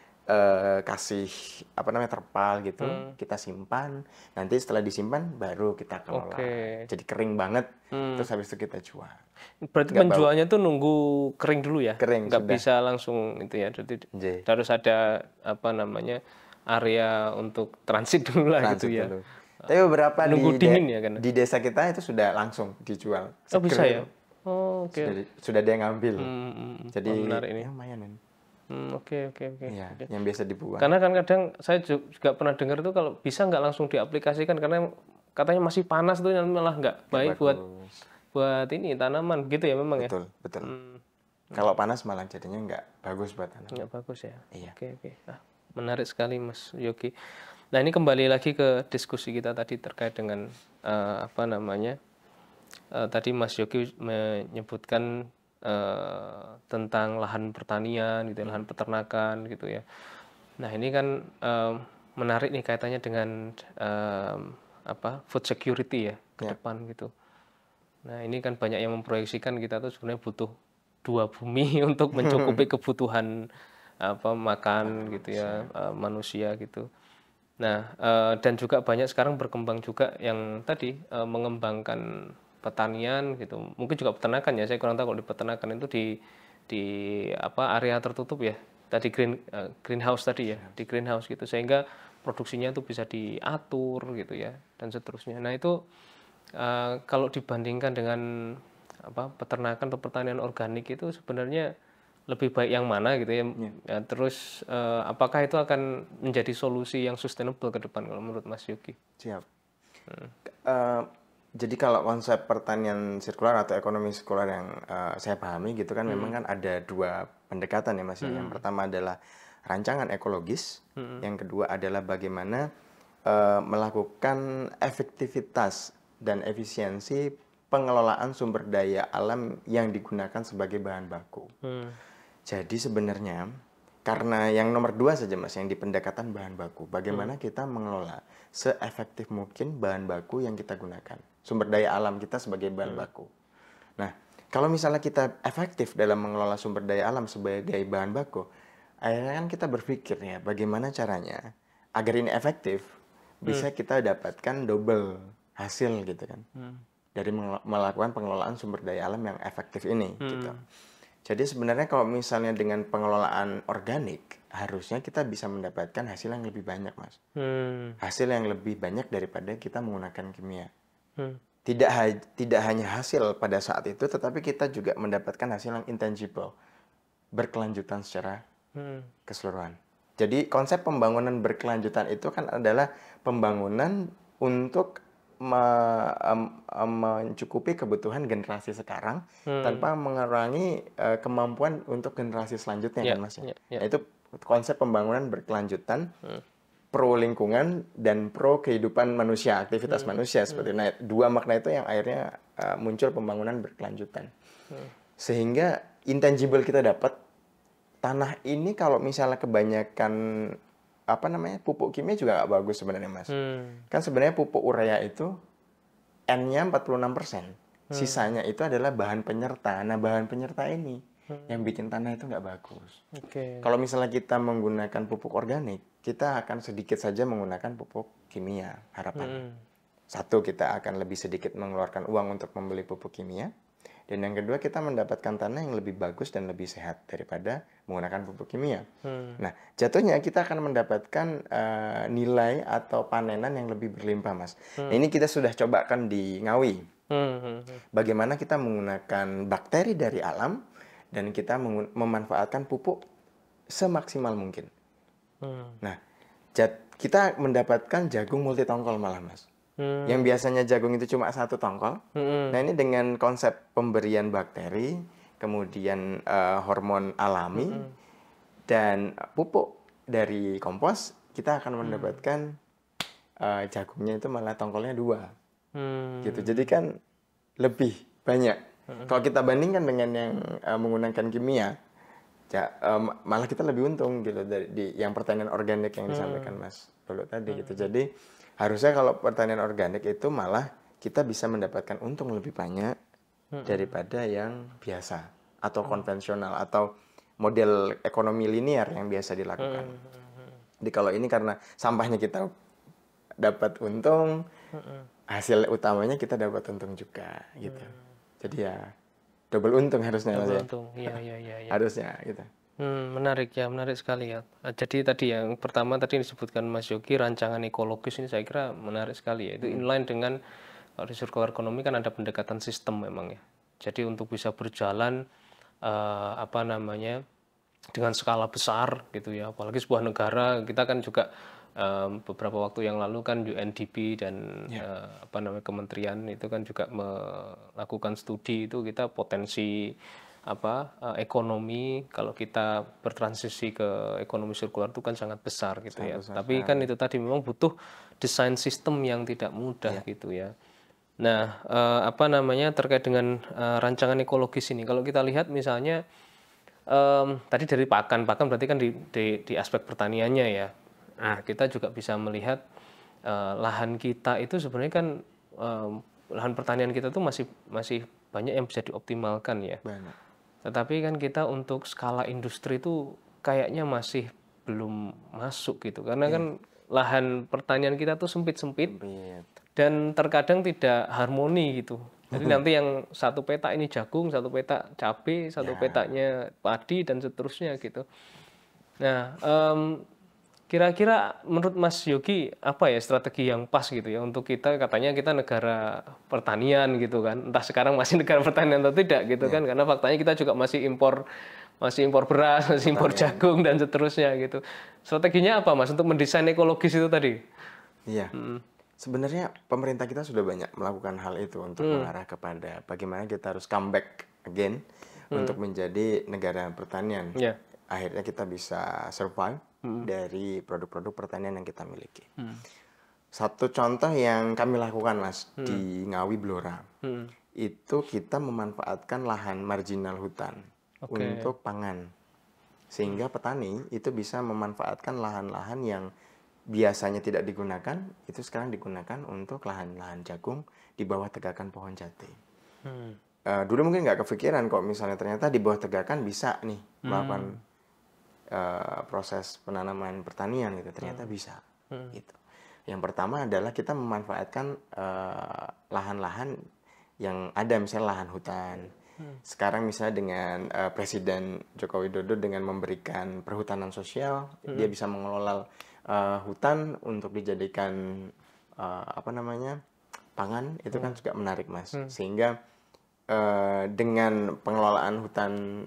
kasih apa namanya terpal gitu, kita simpan. Nanti setelah disimpan baru kita kelola. Oke. Jadi kering banget. Terus habis itu kita jual. Berarti Nggak bau. penjualnya tuh nunggu kering dulu ya? Kering, Nggak sudah. bisa langsung itu ya. Jadi J. harus ada apa namanya area untuk transit dulu lah gitu Transit ya. dulu. Tapi beberapa Nunggu dingin ya kan? di desa kita itu sudah langsung dijual. Oh bisa Seger ya? itu. Oh oke. Sudah ada yang ngambil. Jadi Wah, menarik ini. ya lumayan ini. Oke. Iya, yang biasa dibuang. Karena kan kadang saya juga pernah dengar itu kalau bisa nggak langsung diaplikasikan karena katanya masih panas tuh malah nggak baik buat ini tanaman gitu ya memang ya. Betul. Kalau panas malah jadinya nggak bagus buat tanaman. Nggak bagus ya. Iya. Oke. Menarik sekali Mas Yogi. Nah ini kembali lagi ke diskusi kita tadi terkait dengan apa namanya tadi Mas Yogi menyebutkan tentang lahan pertanian gitu, lahan peternakan gitu ya. Nah ini kan menarik nih kaitannya dengan apa food security ya ke depan gitu. Nah ini kan banyak yang memproyeksikan kita tuh sebenarnya butuh 2 bumi untuk mencukupi kebutuhan apa makan gitu ya manusia gitu. Nah dan juga banyak sekarang berkembang juga yang tadi mengembangkan pertanian gitu, mungkin juga peternakan ya. Saya kurang tahu kalau di peternakan itu di apa area tertutup ya. Tadi greenhouse tadi ya, di greenhouse gitu sehingga produksinya itu bisa diatur gitu ya dan seterusnya. Nah itu kalau dibandingkan dengan apa peternakan atau pertanian organik itu sebenarnya lebih baik yang mana gitu ya. Ya terus apakah itu akan menjadi solusi yang sustainable ke depan kalau menurut Mas Yogi? Siap. Jadi kalau konsep pertanian sirkular atau ekonomi sirkular yang saya pahami gitu kan memang kan ada 2 pendekatan ya Mas. Yang pertama adalah rancangan ekologis, yang kedua adalah bagaimana melakukan efektivitas dan efisiensi pengelolaan sumber daya alam yang digunakan sebagai bahan baku. Jadi sebenarnya karena yang nomor 2 saja Mas, yang di pendekatan bahan baku. Bagaimana kita mengelola seefektif mungkin bahan baku yang kita gunakan. Sumber daya alam kita sebagai bahan baku. Nah, kalau misalnya kita efektif dalam mengelola sumber daya alam sebagai bahan baku, akhirnya kan kita berpikir ya, bagaimana caranya agar ini efektif, bisa kita dapatkan double hasil gitu kan. Dari melakukan pengelolaan sumber daya alam yang efektif ini gitu. Jadi sebenarnya kalau misalnya dengan pengelolaan organik, harusnya kita bisa mendapatkan hasil yang lebih banyak, Mas. Hasil yang lebih banyak daripada kita menggunakan kimia. Tidak hanya hasil pada saat itu, tetapi kita juga mendapatkan hasil yang intangible, berkelanjutan secara keseluruhan. Jadi konsep pembangunan berkelanjutan itu kan adalah pembangunan untuk mencukupi kebutuhan generasi sekarang tanpa mengurangi kemampuan untuk generasi selanjutnya kan Mas ya. Nah, itu konsep pembangunan berkelanjutan pro lingkungan dan pro kehidupan manusia, aktivitas manusia seperti itu. Nah, dua makna itu yang akhirnya muncul pembangunan berkelanjutan. Sehingga intangible kita dapat, tanah ini kalau misalnya kebanyakan pupuk kimia juga nggak bagus sebenarnya, Mas. Kan sebenarnya pupuk urea itu N-nya 46%. Sisanya itu adalah bahan penyerta. Nah, bahan penyerta ini yang bikin tanah itu nggak bagus. Kalau misalnya kita menggunakan pupuk organik, kita akan sedikit saja menggunakan pupuk kimia, harapan. Satu, kita akan lebih sedikit mengeluarkan uang untuk membeli pupuk kimia. Dan yang kedua, kita mendapatkan tanah yang lebih bagus dan lebih sehat daripada menggunakan pupuk kimia. Nah, jatuhnya kita akan mendapatkan nilai atau panenan yang lebih berlimpah, Mas. Nah, ini kita sudah cobakan di Ngawi. Bagaimana kita menggunakan bakteri dari alam dan kita memanfaatkan pupuk semaksimal mungkin. Nah, kita mendapatkan jagung multitongkol malah, Mas. Yang biasanya jagung itu cuma satu tongkol. Nah, ini dengan konsep pemberian bakteri, kemudian hormon alami, dan pupuk dari kompos, kita akan mendapatkan jagungnya itu malah tongkolnya 2. Gitu. Jadi kan lebih banyak. Kalau kita bandingkan dengan yang menggunakan kimia, malah kita lebih untung gitu dari yang pertanian organik yang disampaikan Mas Lolo tadi gitu. Jadi harusnya kalau pertanian organik itu malah kita bisa mendapatkan untung lebih banyak daripada yang biasa atau konvensional atau model ekonomi linear yang biasa dilakukan. Jadi kalau ini karena sampahnya kita dapat untung, hasil utamanya kita dapat untung juga gitu. Jadi ya double untung harusnya. Double untung, iya. Harusnya gitu. Menarik sekali ya. Jadi tadi yang pertama tadi disebutkan Mas Yogi, rancangan ekologis ini saya kira menarik sekali ya. Itu inline dengan kalau di circular economy kan ada pendekatan sistem memang ya. Jadi untuk bisa berjalan dengan skala besar gitu ya. Apalagi sebuah negara, kita kan juga beberapa waktu yang lalu kan UNDP dan kementerian itu kan juga melakukan studi itu kita potensi ekonomi kalau kita bertransisi ke ekonomi sirkular itu kan sangat besar gitu ya. Tapi kan itu tadi memang butuh desain sistem yang tidak mudah gitu ya. Nah, terkait dengan rancangan ekologis ini, kalau kita lihat misalnya tadi dari pakan berarti kan di aspek pertaniannya ya. Nah, kita juga bisa melihat lahan kita itu sebenarnya kan lahan pertanian kita tuh masih banyak yang bisa dioptimalkan ya. Banyak. Tetapi kan kita untuk skala industri itu kayaknya masih belum masuk gitu. Karena kan lahan pertanian kita tuh sempit-sempit dan terkadang tidak harmoni gitu. Jadi nanti yang satu petak ini jagung, satu petak cabai, satu petaknya padi dan seterusnya gitu. Nah, kira-kira menurut Mas Yogi apa ya strategi yang pas gitu ya untuk kita, katanya kita negara pertanian gitu kan, entah sekarang masih negara pertanian atau tidak gitu kan, karena faktanya kita juga masih impor beras, masih impor jagung dan seterusnya gitu. Strateginya apa Mas untuk mendesain ekologis itu tadi? Iya. Sebenarnya pemerintah kita sudah banyak melakukan hal itu untuk mengarah kepada bagaimana kita harus comeback again untuk menjadi negara pertanian. Akhirnya kita bisa survive dari produk-produk pertanian yang kita miliki. Satu contoh yang kami lakukan Mas di Ngawi Blora, itu kita memanfaatkan lahan marginal hutan untuk pangan. Sehingga petani itu bisa memanfaatkan lahan-lahan yang biasanya tidak digunakan, itu sekarang digunakan untuk lahan-lahan jagung di bawah tegakan pohon jati. Dulu mungkin nggak kepikiran kok misalnya ternyata di bawah tegakan bisa nih melakukan proses penanaman pertanian gitu, ternyata bisa gitu. Yang pertama adalah kita memanfaatkan lahan-lahan yang ada, misalnya lahan hutan. Sekarang misalnya dengan Presiden Joko Widodo dengan memberikan perhutanan sosial, dia bisa mengelola hutan untuk dijadikan pangan, itu kan juga menarik Mas. Sehingga dengan pengelolaan hutan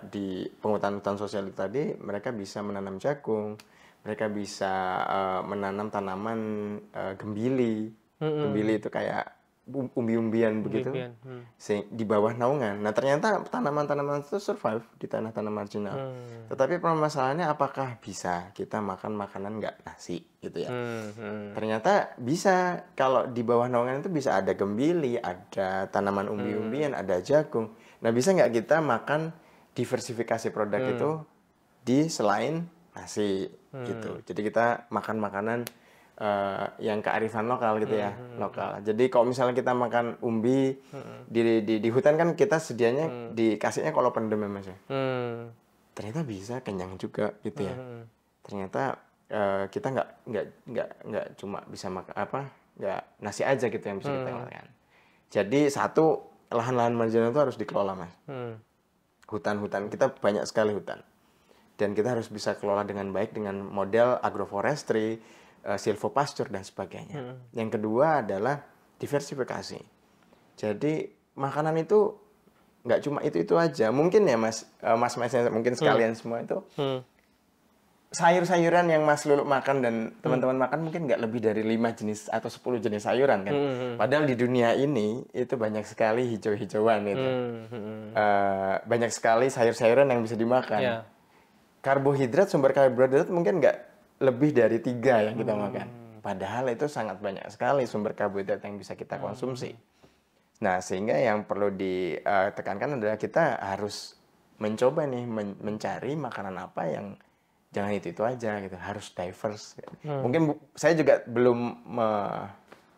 di penghutanan hutan sosial itu tadi, mereka bisa menanam jagung, mereka bisa menanam tanaman gembili. Gembili itu kayak umbi-umbian begitu Umbi-umbian. di bawah naungan. Nah, ternyata tanaman-tanaman itu survive di tanah-tanah marginal. Tetapi permasalahannya apakah bisa kita makan makanan nggak nasi gitu ya? Ternyata bisa. Kalau di bawah naungan itu bisa ada gembili, ada tanaman umbi-umbian, ada jagung. Nah, bisa nggak kita makan diversifikasi produk itu di selain nasi gitu. Jadi kita makan makanan yang kearifan lokal gitu ya, lokal. Jadi kalau misalnya kita makan umbi di hutan kan kita sedianya dikasihnya kalau pendem ya Mas ya. Ternyata bisa kenyang juga gitu ya. Ternyata kita nggak cuma bisa makan nggak nasi aja gitu yang bisa kita makan. Jadi satu, lahan-lahan marginal itu harus dikelola Mas. Hutan-hutan kita banyak sekali hutan. Dan kita harus bisa kelola dengan baik dengan model agroforestry, silvopasture dan sebagainya. Yang kedua adalah diversifikasi. Jadi makanan itu nggak cuma itu aja. Mungkin ya Mas mungkin sekalian semua itu sayur-sayuran yang Mas Lulu makan dan teman-teman makan mungkin nggak lebih dari 5 jenis atau 10 jenis sayuran kan. Padahal di dunia ini itu banyak sekali hijau-hijauan gitu. Banyak sekali sayur-sayuran yang bisa dimakan. Karbohidrat, sumber karbohidrat mungkin nggak lebih dari 3 yang kita makan. Padahal itu sangat banyak sekali sumber karbohidrat yang bisa kita konsumsi. Nah, sehingga yang perlu ditekankan adalah kita harus mencoba nih mencari makanan apa yang jangan itu aja gitu, harus diverse. Mungkin saya juga belum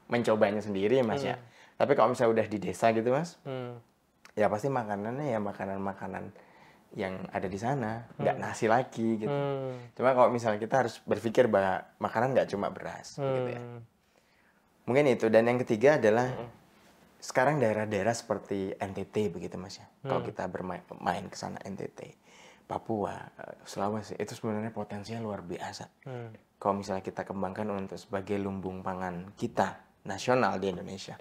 mencobanya sendiri Mas ya. Tapi kalau misalnya udah di desa gitu Mas, ya pasti makanannya ya makanan-makanan yang ada di sana, nggak nasi lagi gitu. Cuma kalau misalnya kita harus berpikir bahwa makanan nggak cuma beras gitu ya. Mungkin itu. Dan yang ketiga adalah sekarang daerah-daerah seperti NTT begitu Mas ya. Kalau kita bermain ke sana NTT, Papua, Sulawesi, itu sebenarnya potensinya luar biasa. Kalau misalnya kita kembangkan untuk sebagai lumbung pangan kita nasional di Indonesia.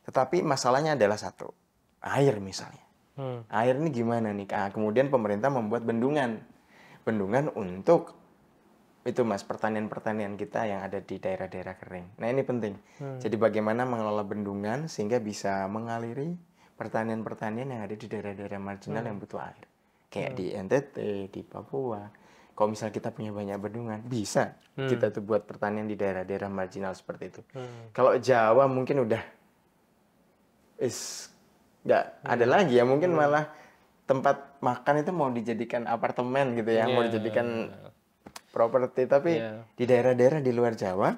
Tetapi masalahnya adalah satu, air misalnya. Air ini gimana nih? Kemudian pemerintah membuat bendungan untuk itu Mas, pertanian-pertanian kita yang ada di daerah-daerah kering. Nah ini penting. Jadi bagaimana mengelola bendungan sehingga bisa mengaliri pertanian-pertanian yang ada di daerah-daerah marginal yang butuh air. Kayak di NTT, di Papua. Kalau misalnya kita punya banyak bendungan, bisa kita tuh buat pertanian di daerah-daerah marginal seperti itu. Kalau Jawa mungkin udah nggak ada lagi ya, mungkin malah tempat makan itu mau dijadikan apartemen gitu ya, mau dijadikan properti. Tapi di daerah-daerah di luar Jawa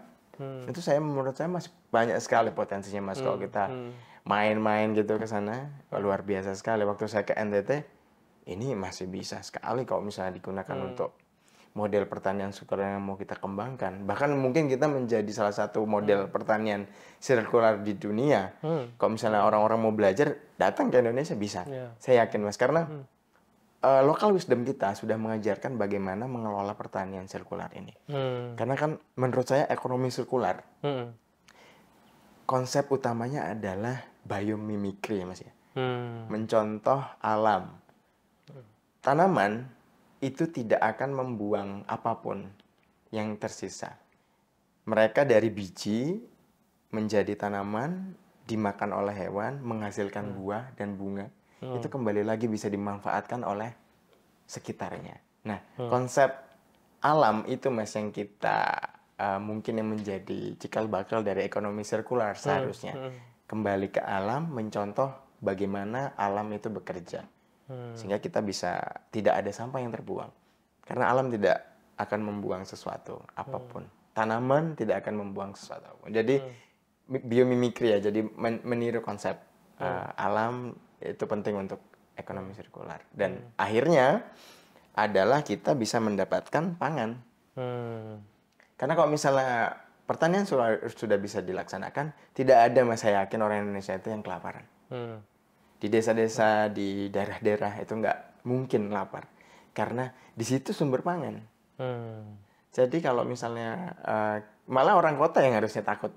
itu menurut saya masih banyak sekali potensinya Mas. Kalau kita main-main gitu ke sana, luar biasa sekali. Waktu saya ke NTT ini masih bisa sekali kalau misalnya digunakan untuk model pertanian sirkular yang mau kita kembangkan. Bahkan mungkin kita menjadi salah satu model pertanian sirkular di dunia. Kalau misalnya orang-orang mau belajar, datang ke Indonesia bisa. Saya yakin Mas, karena local wisdom kita sudah mengajarkan bagaimana mengelola pertanian sirkular ini. Karena kan menurut saya ekonomi sirkular, konsep utamanya adalah biomimikri Mas ya. Mencontoh alam. Tanaman itu tidak akan membuang apapun yang tersisa. Mereka dari biji menjadi tanaman, dimakan oleh hewan, menghasilkan buah dan bunga. Itu kembali lagi bisa dimanfaatkan oleh sekitarnya. Nah, konsep alam itu Mas yang kita mungkin yang menjadi cikal bakal dari ekonomi sirkular seharusnya. Kembali ke alam, mencontoh bagaimana alam itu bekerja. Sehingga kita bisa tidak ada sampah yang terbuang. Karena alam tidak akan membuang sesuatu apapun. Tanaman tidak akan membuang sesuatu apapun. Jadi biomimikri ya, jadi meniru konsep alam itu penting untuk ekonomi sirkular. Dan akhirnya adalah kita bisa mendapatkan pangan. Karena kalau misalnya pertanian sudah bisa dilaksanakan, tidak ada Mas, saya yakin orang Indonesia itu yang kelaparan. Di desa-desa, di daerah-daerah itu nggak mungkin lapar. Karena di situ sumber pangan. Jadi kalau misalnya, malah orang kota yang harusnya takut.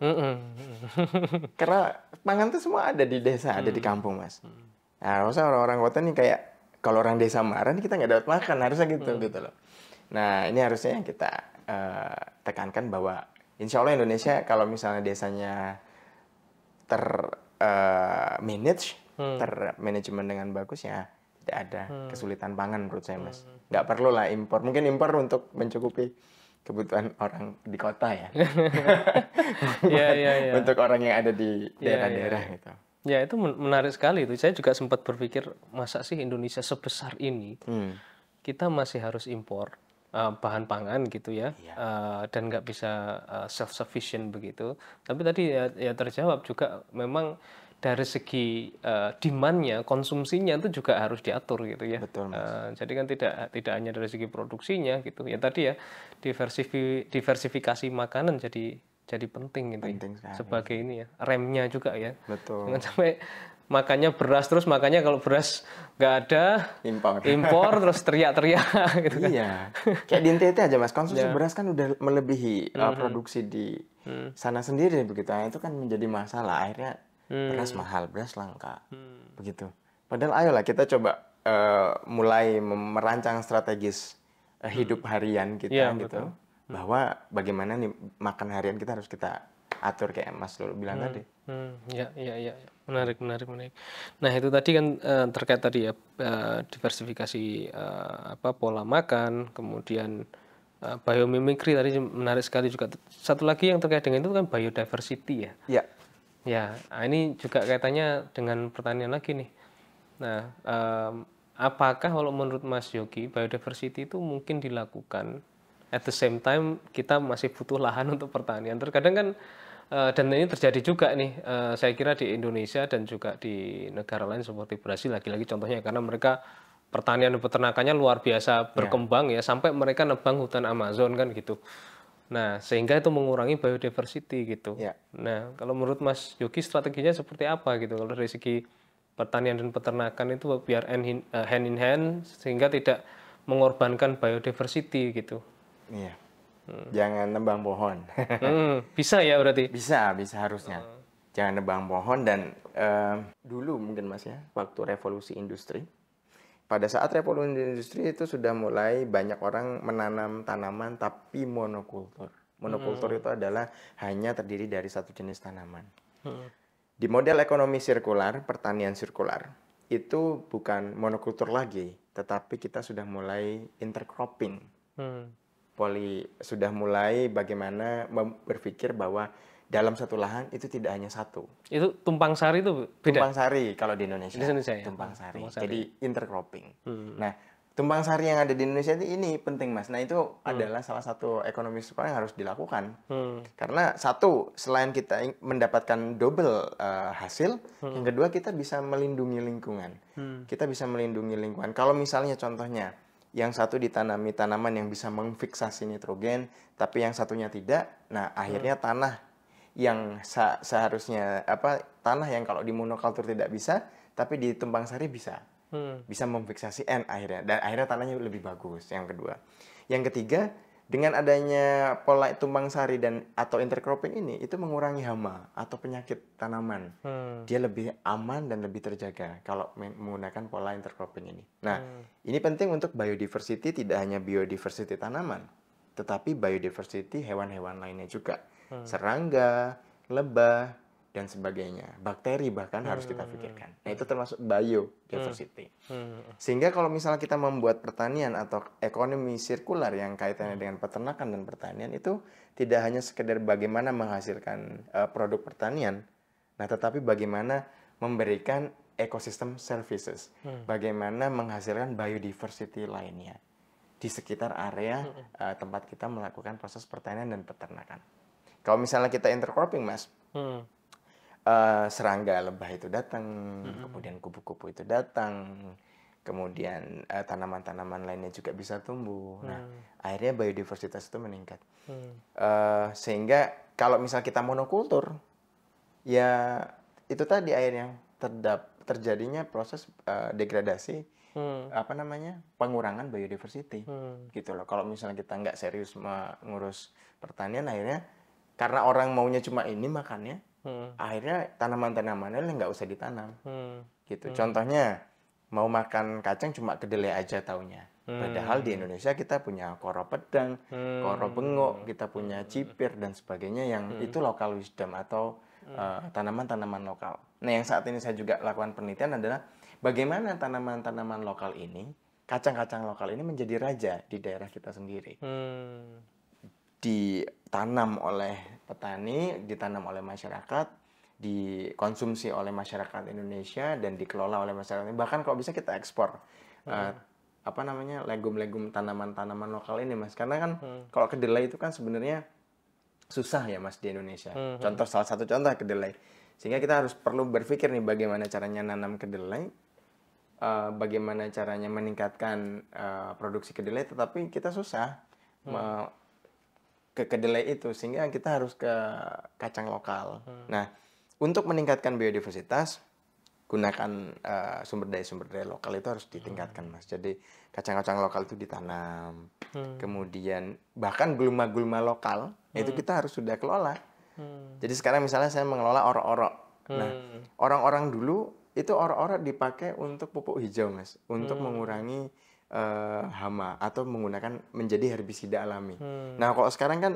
Karena pangan itu semua ada di desa, ada di kampung Mas. Nah, harusnya orang-orang kota nih kayak, kalau orang desa marah nih kita nggak dapat makan, harusnya gitu loh. Nah ini harusnya yang kita tekankan bahwa insya Allah Indonesia kalau misalnya desanya manage, termanajemen dengan bagus ya tidak ada kesulitan pangan menurut saya Mas. Nggak perlu lah impor. Mungkin impor untuk mencukupi kebutuhan orang di kota ya. Ya. Untuk orang yang ada di daerah-daerah gitu. Ya, itu menarik sekali itu. Saya juga sempat berpikir, masa sih Indonesia sebesar ini kita masih harus impor bahan pangan gitu ya, dan nggak bisa self sufficient begitu. Tapi tadi ya terjawab juga, memang dari segi demand-nya, konsumsinya itu juga harus diatur gitu ya. Betul, Mas. Jadi kan tidak hanya dari segi produksinya gitu. Ya tadi ya, diversifikasi makanan jadi penting gitu Penting ya. sekali. Sebagai ini ya, remnya juga ya. Betul. Jangan sampai makannya beras terus, makanya kalau beras nggak ada, impor terus teriak-teriak gitu kan. Iya. Kayak di NTT aja Mas, konsumsi beras kan udah melebihi produksi di sana sendiri begitu. Nah, itu kan menjadi masalah. Akhirnya beras mahal, beras langka. Begitu. Padahal ayolah kita coba mulai merancang strategis hidup harian kita gitu. Bahwa bagaimana nih makan harian kita harus kita atur kayak Mas dulu bilang tadi. Ya. Menarik. Nah, itu tadi kan terkait tadi ya, diversifikasi pola makan, kemudian biomimikry tadi menarik sekali juga. Satu lagi yang terkait dengan itu kan biodiversity ya. Iya. Ya, ini juga kaitannya dengan pertanian lagi nih. Nah, apakah kalau menurut Mas Yogi biodiversity itu mungkin dilakukan at the same time kita masih butuh lahan untuk pertanian? Terkadang kan, dan ini terjadi juga nih, saya kira di Indonesia dan juga di negara lain seperti Brasil lagi-lagi contohnya, karena mereka pertanian dan peternakannya luar biasa berkembang ya, sampai mereka nebang hutan Amazon kan gitu. Nah, sehingga itu mengurangi biodiversity gitu. Nah, kalau menurut Mas Yogi strateginya seperti apa gitu kalau dari segi pertanian dan peternakan itu biar hand in hand sehingga tidak mengorbankan biodiversity gitu? Iya. Jangan nebang pohon. Bisa ya berarti? Bisa harusnya. Jangan nebang pohon dan dulu mungkin Mas ya, waktu revolusi industri. Pada saat revolusi industri itu sudah mulai banyak orang menanam tanaman tapi monokultur. Monokultur itu adalah hanya terdiri dari satu jenis tanaman. Di model ekonomi sirkular, pertanian sirkular, itu bukan monokultur lagi, tetapi kita sudah mulai intercropping. Sudah mulai bagaimana berpikir bahwa dalam satu lahan itu tidak hanya satu. Itu tumpang sari itu beda? Tumpang sari kalau di Indonesia. Ya? Tumpang sari. Jadi intercropping. Nah, tumpang sari yang ada di Indonesia ini penting Mas. Nah, itu adalah salah satu ekonomi sirkular yang harus dilakukan. Karena satu, selain kita mendapatkan double hasil, yang kedua kita bisa melindungi lingkungan. Kita bisa melindungi lingkungan. Kalau misalnya contohnya, yang satu ditanami tanaman yang bisa memfiksasi nitrogen, tapi yang satunya tidak. Nah, akhirnya tanah yang seharusnya tanah yang kalau di monokultur tidak bisa, tapi di tumpang sari bisa memfiksasi N akhirnya, dan akhirnya tanahnya lebih bagus. Yang kedua, yang ketiga, dengan adanya pola tumpang sari dan atau intercropping ini, itu mengurangi hama atau penyakit tanaman. Dia lebih aman dan lebih terjaga kalau menggunakan pola intercropping ini. Nah, ini penting untuk biodiversity, tidak hanya biodiversity tanaman, tetapi biodiversity hewan-hewan lainnya juga. Serangga, lebah, dan sebagainya. Bakteri bahkan harus kita pikirkan. Nah, itu termasuk biodiversity. Sehingga kalau misalnya kita membuat pertanian atau ekonomi sirkular yang kaitannya dengan peternakan dan pertanian, itu tidak hanya sekedar bagaimana menghasilkan produk pertanian, nah tetapi bagaimana memberikan ekosistem services. Bagaimana menghasilkan biodiversity lainnya di sekitar area tempat kita melakukan proses pertanian dan peternakan. Kalau misalnya kita intercropping, Mas, serangga, lebah itu datang, kemudian kupu-kupu itu datang, kemudian tanaman-tanaman lainnya juga bisa tumbuh. Nah, akhirnya biodiversitas itu meningkat. Sehingga kalau misalnya kita monokultur, ya itu tadi akhirnya terjadinya proses degradasi, pengurangan biodiversity, gitu loh. Kalau misalnya kita nggak serius mengurus pertanian, akhirnya karena orang maunya cuma ini makannya, akhirnya tanaman-tanamannya nggak usah ditanam, gitu. Contohnya mau makan kacang cuma kedelai aja taunya. Padahal di Indonesia kita punya koro pedang, koro bengok, kita punya cipir dan sebagainya yang itu local wisdom atau tanaman-tanaman lokal. Nah, yang saat ini saya juga lakukan penelitian adalah bagaimana tanaman-tanaman lokal ini, kacang-kacang lokal ini menjadi raja di daerah kita sendiri. Ditanam oleh petani, ditanam oleh masyarakat, dikonsumsi oleh masyarakat Indonesia, dan dikelola oleh masyarakat. Bahkan kalau bisa kita ekspor legum-legum tanaman-tanaman lokal ini, Mas. Karena kan kalau kedelai itu kan sebenarnya susah ya, Mas, di Indonesia. Salah satu contoh kedelai. Sehingga kita harus perlu berpikir nih bagaimana caranya nanam kedelai, bagaimana caranya meningkatkan produksi kedelai, tetapi kita susah ke kedelai itu, sehingga kita harus ke kacang lokal. Nah, untuk meningkatkan biodiversitas, gunakan sumber daya lokal itu harus ditingkatkan, Mas. Jadi kacang-kacang lokal itu ditanam, kemudian bahkan gulma-gulma lokal itu kita harus sudah kelola. Jadi sekarang misalnya saya mengelola orok-orok. Nah, orang-orang dulu itu orok-orok dipakai untuk pupuk hijau, Mas, untuk mengurangi hama atau menjadi herbisida alami. Nah, kalau sekarang kan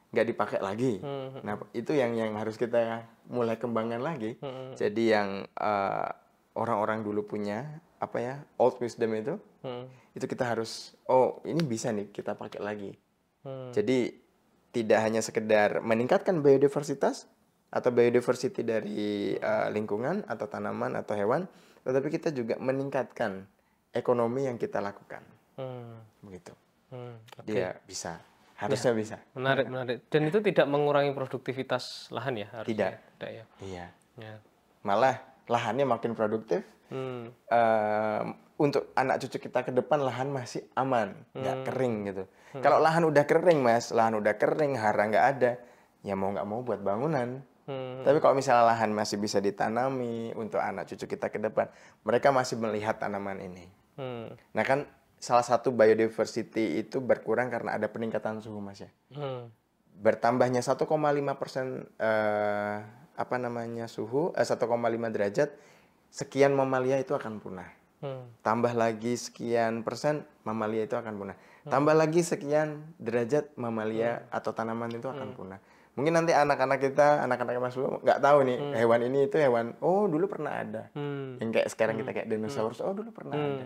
nggak dipakai lagi. Nah, itu yang harus kita mulai kembangkan lagi. Jadi yang orang-orang dulu punya old wisdom itu kita harus ini bisa nih kita pakai lagi. Jadi tidak hanya sekedar meningkatkan biodiversitas atau biodiversity dari lingkungan atau tanaman atau hewan, tetapi kita juga meningkatkan ekonomi yang kita lakukan. Begitu. Dia bisa. Harusnya bisa. Menarik. Dan itu tidak mengurangi produktivitas lahan ya? Harusnya. Tidak ya? Iya. Malah lahannya makin produktif. Untuk anak cucu kita ke depan lahan masih aman, nggak kering gitu. Kalau lahan udah kering, Mas, hara nggak ada, ya mau nggak mau buat bangunan. Tapi kalau misalnya lahan masih bisa ditanami untuk anak cucu kita ke depan, mereka masih melihat tanaman ini. Nah kan, salah satu biodiversity itu berkurang karena ada peningkatan suhu, Mas ya. Bertambahnya 1,5% suhu, 1,5 derajat, sekian mamalia itu akan punah. Tambah lagi sekian persen, mamalia itu akan punah. Tambah lagi sekian derajat, mamalia atau tanaman itu akan punah. Mungkin nanti anak-anak Mas Lu nggak tahu nih, hewan ini itu hewan, dulu pernah ada. Yang kayak sekarang kita kayak dinosaurus, dulu pernah ada.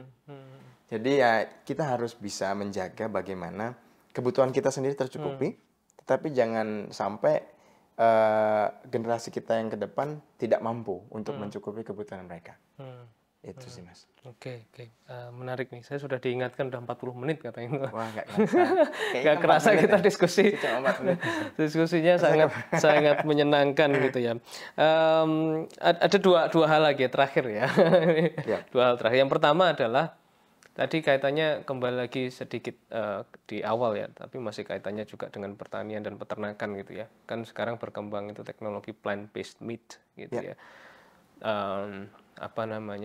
Jadi ya kita harus bisa menjaga bagaimana kebutuhan kita sendiri tercukupi, tetapi jangan sampai generasi kita yang ke depan tidak mampu untuk mencukupi kebutuhan mereka. Itu sih, Mas. Oke. Menarik nih. Saya sudah diingatkan udah 40 menit katanya. Wah, nggak kerasa. Nggak kerasa kita diskusi. Diskusinya sangat menyenangkan gitu ya. Ada dua hal lagi terakhir ya. Dua hal terakhir. Yang pertama adalah tadi kaitannya kembali lagi sedikit di awal ya, tapi masih kaitannya juga dengan pertanian dan peternakan gitu ya. Kan sekarang berkembang itu teknologi plant-based meat gitu ya.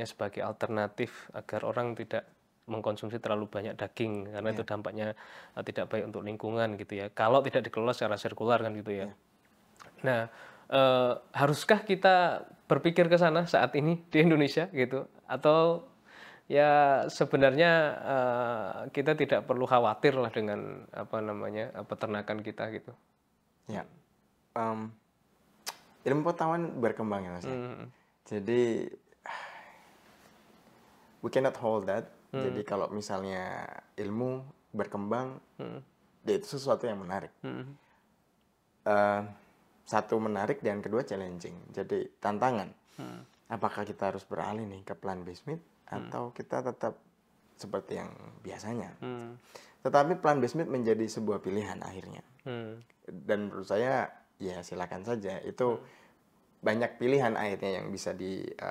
Sebagai alternatif agar orang tidak mengkonsumsi terlalu banyak daging karena itu dampaknya tidak baik untuk lingkungan gitu ya. Kalau tidak dikelola secara sirkular kan gitu ya. Nah, haruskah kita berpikir ke sana saat ini di Indonesia gitu, atau ya sebenarnya kita tidak perlu khawatir lah dengan peternakan kita gitu? Ya, ilmu pengetahuan berkembang ya, Mas. Jadi we cannot hold that. Jadi kalau misalnya ilmu berkembang, itu sesuatu yang menarik. Satu menarik dan kedua challenging. Jadi tantangan. Apakah kita harus beralih nih ke plant-based meat atau kita tetap seperti yang biasanya? Tetapi plant-based meat menjadi sebuah pilihan akhirnya. Dan menurut saya ya silakan saja. Itu banyak pilihan akhirnya yang bisa dimakan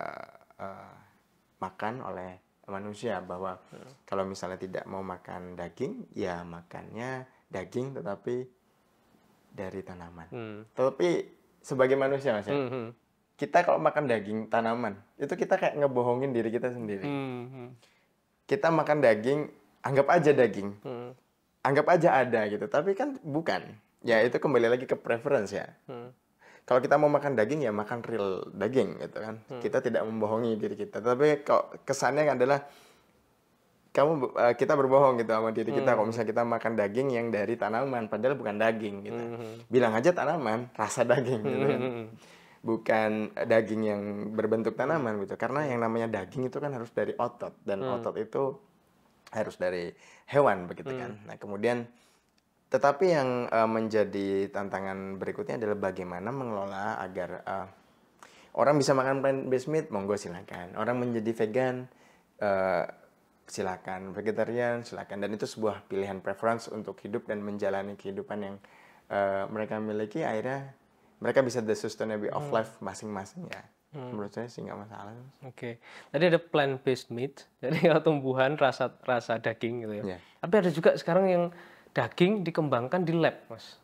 oleh manusia, bahwa kalau misalnya tidak mau makan daging, ya makannya daging tetapi dari tanaman. Tetapi sebagai manusia, Mas, kita kalau makan daging tanaman, itu kita kayak ngebohongin diri kita sendiri. Kita makan daging, anggap aja daging. Anggap aja ada gitu, tapi kan bukan. Ya itu kembali lagi ke preference ya. Kalau kita mau makan daging, ya makan real daging gitu kan. Kita tidak membohongi diri kita. Tapi kalau kesannya adalah kita berbohong gitu sama diri kita kalau misalnya kita makan daging yang dari tanaman, padahal bukan daging gitu. Bilang aja tanaman, rasa daging gitu kan. bukan daging yang berbentuk tanaman gitu. Karena yang namanya daging itu kan harus dari otot dan otot itu harus dari hewan begitu kan. Nah, kemudian tetapi yang menjadi tantangan berikutnya adalah bagaimana mengelola agar orang bisa makan plant-based meat, monggo silakan. Orang menjadi vegan, silakan. Vegetarian, silakan. Dan itu sebuah pilihan preference untuk hidup dan menjalani kehidupan yang mereka miliki. Akhirnya mereka bisa the sustainability of life masing-masing ya. Menurut saya sih nggak masalah. Oke. Tadi ada plant-based meat, jadi tumbuhan rasa daging gitu ya. Ya. Tapi ada juga sekarang yang daging dikembangkan di lab, Mas.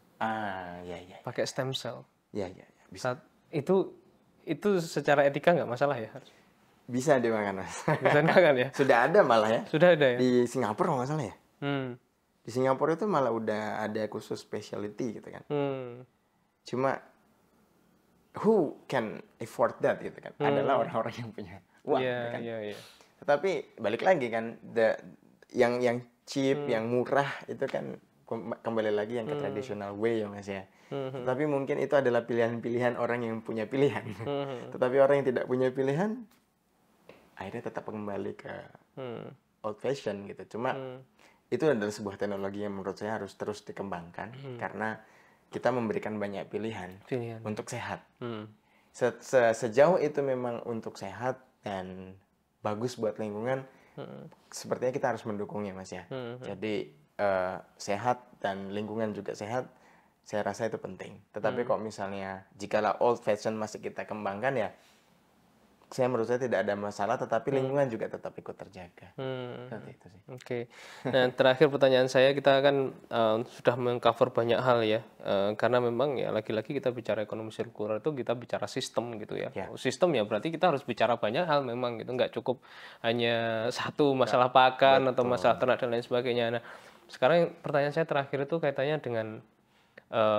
Ya. Pakai stem cell. Ya. Bisa. Itu secara etika nggak masalah ya? Bisa dimakan, Mas. Bisa dimakan ya? Sudah ada malah ya. Sudah ada ya? Di Singapura kalau nggak salah ya. Hmm. Di Singapura itu malah udah ada khusus specialty gitu kan. Cuma who can afford that gitu kan? Adalah orang-orang yang punya uang, gitu kan. Tetapi balik lagi kan, yang cheap, yang murah itu kan kembali lagi yang ke traditional way ya Mas ya. Tetapi mungkin itu adalah pilihan-pilihan orang yang punya pilihan. Tetapi orang yang tidak punya pilihan, akhirnya tetap kembali ke old fashion gitu. Cuma itu adalah sebuah teknologi yang menurut saya harus terus dikembangkan karena kita memberikan banyak pilihan. Untuk sehat. Sejauh itu memang untuk sehat dan bagus buat lingkungan, sepertinya kita harus mendukungnya Mas ya. Jadi sehat dan lingkungan juga sehat, saya rasa itu penting. Tetapi kok misalnya jikalau old fashion masih kita kembangkan ya, saya menurut saya tidak ada masalah, tetapi lingkungan juga tetap ikut terjaga. Seperti itu sih. Oke. Nah, terakhir pertanyaan saya, kita kan sudah mengcover banyak hal ya, karena memang ya lagi-lagi kita bicara ekonomi sirkular itu kita bicara sistem gitu ya. Sistem ya berarti kita harus bicara banyak hal memang gitu, nggak cukup hanya satu masalah pakan atau masalah ternak dan lain sebagainya. Nah, sekarang pertanyaan saya terakhir itu kaitannya dengan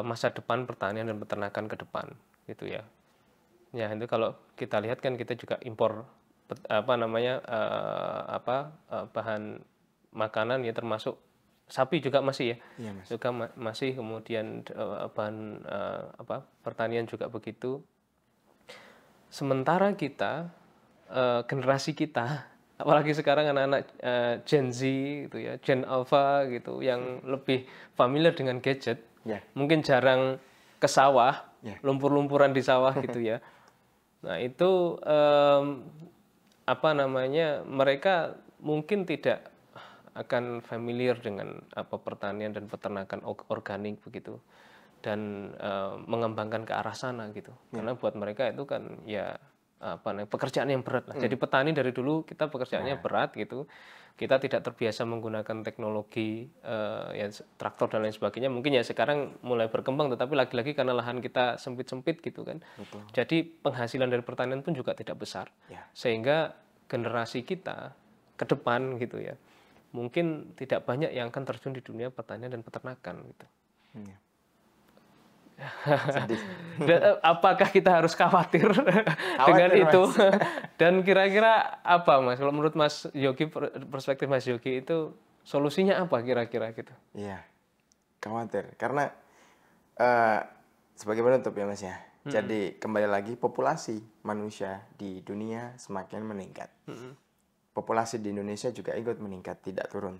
masa depan pertanian dan peternakan ke depan gitu ya. Ya itu kalau kita lihat kan kita juga impor bahan makanan ya, termasuk sapi juga masih ya. Iya, Mas. Juga masih, kemudian bahan pertanian juga begitu. Sementara kita generasi kita, apalagi sekarang anak-anak Gen Z gitu ya, Gen Alpha gitu, yang lebih familiar dengan gadget, mungkin jarang ke sawah, lumpur-lumpuran di sawah gitu ya. Nah itu mereka mungkin tidak akan familiar dengan pertanian dan peternakan organik begitu, dan mengembangkan ke arah sana gitu. Karena buat mereka itu kan ya pekerjaan yang berat lah. Jadi petani dari dulu kita pekerjaannya berat gitu. Kita tidak terbiasa menggunakan teknologi ya traktor dan lain sebagainya. Mungkin ya sekarang mulai berkembang, tetapi lagi-lagi karena lahan kita sempit-sempit gitu kan. Jadi penghasilan dari pertanian pun juga tidak besar. Sehingga generasi kita ke depan gitu ya, mungkin tidak banyak yang akan terjun di dunia pertanian dan peternakan gitu. Apakah kita harus khawatir dengan itu? Dan kira-kira apa Mas? Kalau menurut Mas Yogi, perspektif Mas Yogi itu solusinya apa kira-kira gitu? Iya, khawatir. Karena sebagai penutup ya Mas ya. Jadi kembali lagi, populasi manusia di dunia semakin meningkat. Populasi di Indonesia juga ikut meningkat, tidak turun.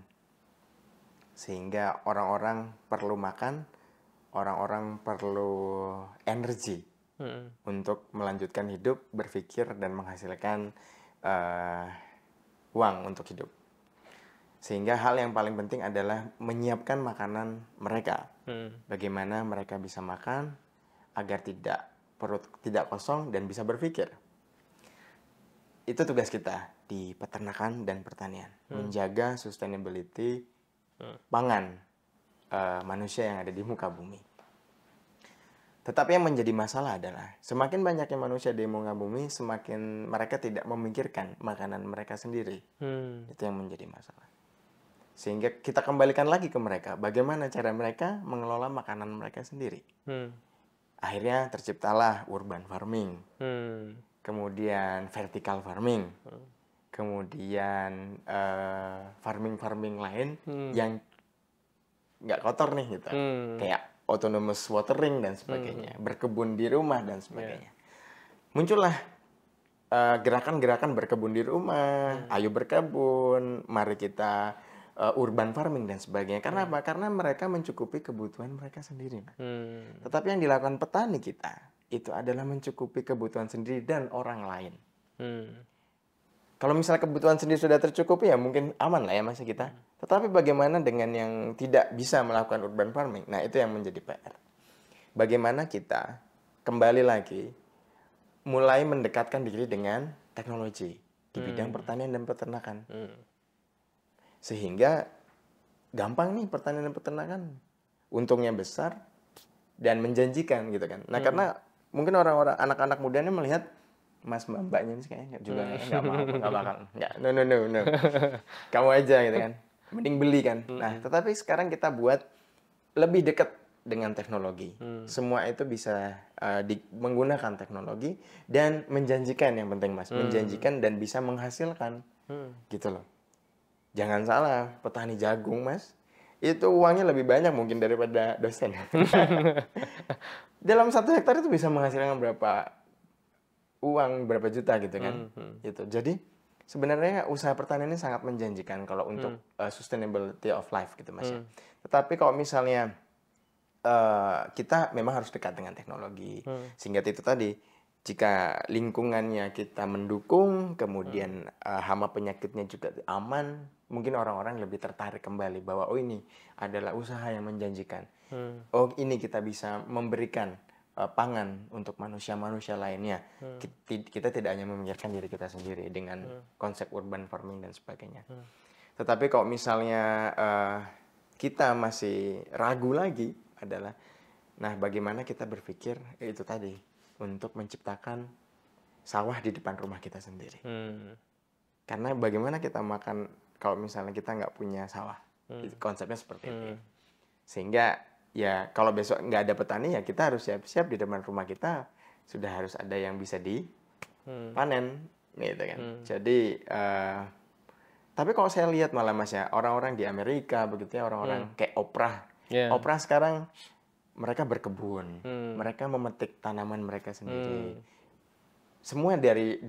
Sehingga orang-orang perlu makan, orang-orang perlu energi untuk melanjutkan hidup, berpikir, dan menghasilkan uang untuk hidup. Sehingga hal yang paling penting adalah menyiapkan makanan mereka. Bagaimana mereka bisa makan agar perut tidak kosong dan bisa berpikir. Itu tugas kita di peternakan dan pertanian. Menjaga sustainability pangan manusia yang ada di muka bumi. Tetapi yang menjadi masalah adalah semakin banyaknya manusia di muka bumi, semakin mereka tidak memikirkan makanan mereka sendiri. Itu yang menjadi masalah. Sehingga kita kembalikan lagi ke mereka, bagaimana cara mereka mengelola makanan mereka sendiri. Akhirnya terciptalah urban farming, kemudian vertical farming, kemudian farming lain yang nggak kotor nih gitu, kayak autonomous watering dan sebagainya, berkebun di rumah dan sebagainya. muncullah gerakan-gerakan berkebun di rumah, ayo berkebun, mari kita urban farming dan sebagainya. Karena apa? Karena mereka mencukupi kebutuhan mereka sendiri, Mas. Tetapi yang dilakukan petani kita itu adalah mencukupi kebutuhan sendiri dan orang lain. Kalau misalnya kebutuhan sendiri sudah tercukupi ya mungkin aman lah ya masa kita. Tetapi bagaimana dengan yang tidak bisa melakukan urban farming? Nah, itu yang menjadi PR. Bagaimana kita kembali lagi mulai mendekatkan diri dengan teknologi di bidang pertanian dan peternakan. Sehingga gampang nih pertanian dan peternakan. Untungnya besar dan menjanjikan gitu kan. Nah, karena mungkin orang-orang anak-anak muda ini melihat Mas mbaknya ini kayaknya juga nggak mau, nggak bakal, nggak, no. Kamu aja gitu kan, mending beli kan. Nah, tetapi sekarang kita buat lebih dekat dengan teknologi. Semua itu bisa menggunakan teknologi dan menjanjikan yang penting Mas, menjanjikan dan bisa menghasilkan, gitu loh. Jangan salah, petani jagung Mas, itu uangnya lebih banyak mungkin daripada dosen. Dalam 1 hektar itu bisa menghasilkan berapa juta gitu kan. Gitu. Jadi sebenarnya usaha pertanian ini sangat menjanjikan kalau untuk sustainability of life gitu Mas ya. Tetapi kalau misalnya kita memang harus dekat dengan teknologi. Sehingga itu tadi, jika lingkungannya kita mendukung, kemudian hama penyakitnya juga aman, mungkin orang-orang lebih tertarik kembali bahwa oh ini adalah usaha yang menjanjikan. Oh ini kita bisa memberikan pangan untuk manusia-manusia lainnya. Kita tidak hanya memikirkan diri kita sendiri dengan konsep urban farming dan sebagainya. Tetapi kalau misalnya kita masih ragu lagi adalah, nah bagaimana kita berpikir itu tadi untuk menciptakan sawah di depan rumah kita sendiri. Karena bagaimana kita makan kalau misalnya kita nggak punya sawah, konsepnya seperti itu. Sehingga ya kalau besok nggak ada petani ya kita harus siap-siap di depan rumah kita sudah harus ada yang bisa dipanen, gitu kan. Jadi tapi kalau saya lihat malah Mas ya, orang-orang di Amerika begitu ya, orang-orang kayak Oprah. Oprah sekarang mereka berkebun, mereka memetik tanaman mereka sendiri. Semua dari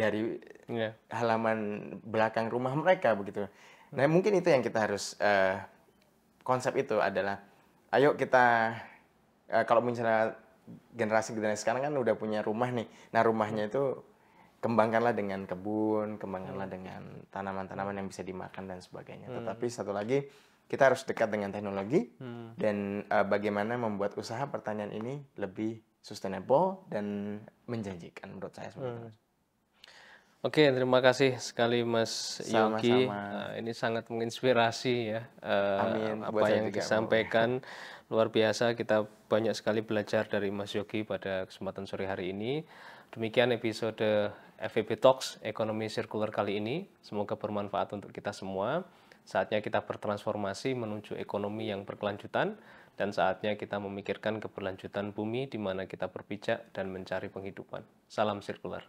halaman belakang rumah mereka begitu. Nah, mungkin itu yang kita harus konsep itu adalah ayo kita kalau misalnya generasi sekarang kan udah punya rumah nih. Nah, rumahnya itu kembangkanlah dengan kebun, kembangkanlah dengan tanaman-tanaman yang bisa dimakan dan sebagainya. Tetapi satu lagi, kita harus dekat dengan teknologi dan bagaimana membuat usaha pertanian ini lebih sustainable dan menjanjikan menurut saya seperti itu. Oke, terima kasih sekali Mas Yogi. Sama-sama. Ini sangat menginspirasi ya. Amin. Apa Buat saya yang juga, disampaikan luar biasa. Kita banyak sekali belajar dari Mas Yogi pada kesempatan sore hari ini. Demikian episode FEB Talks Ekonomi Sirkular kali ini. Semoga bermanfaat untuk kita semua. Saatnya kita bertransformasi menuju ekonomi yang berkelanjutan dan saatnya kita memikirkan keberlanjutan bumi di mana kita berpijak dan mencari penghidupan. Salam sirkular.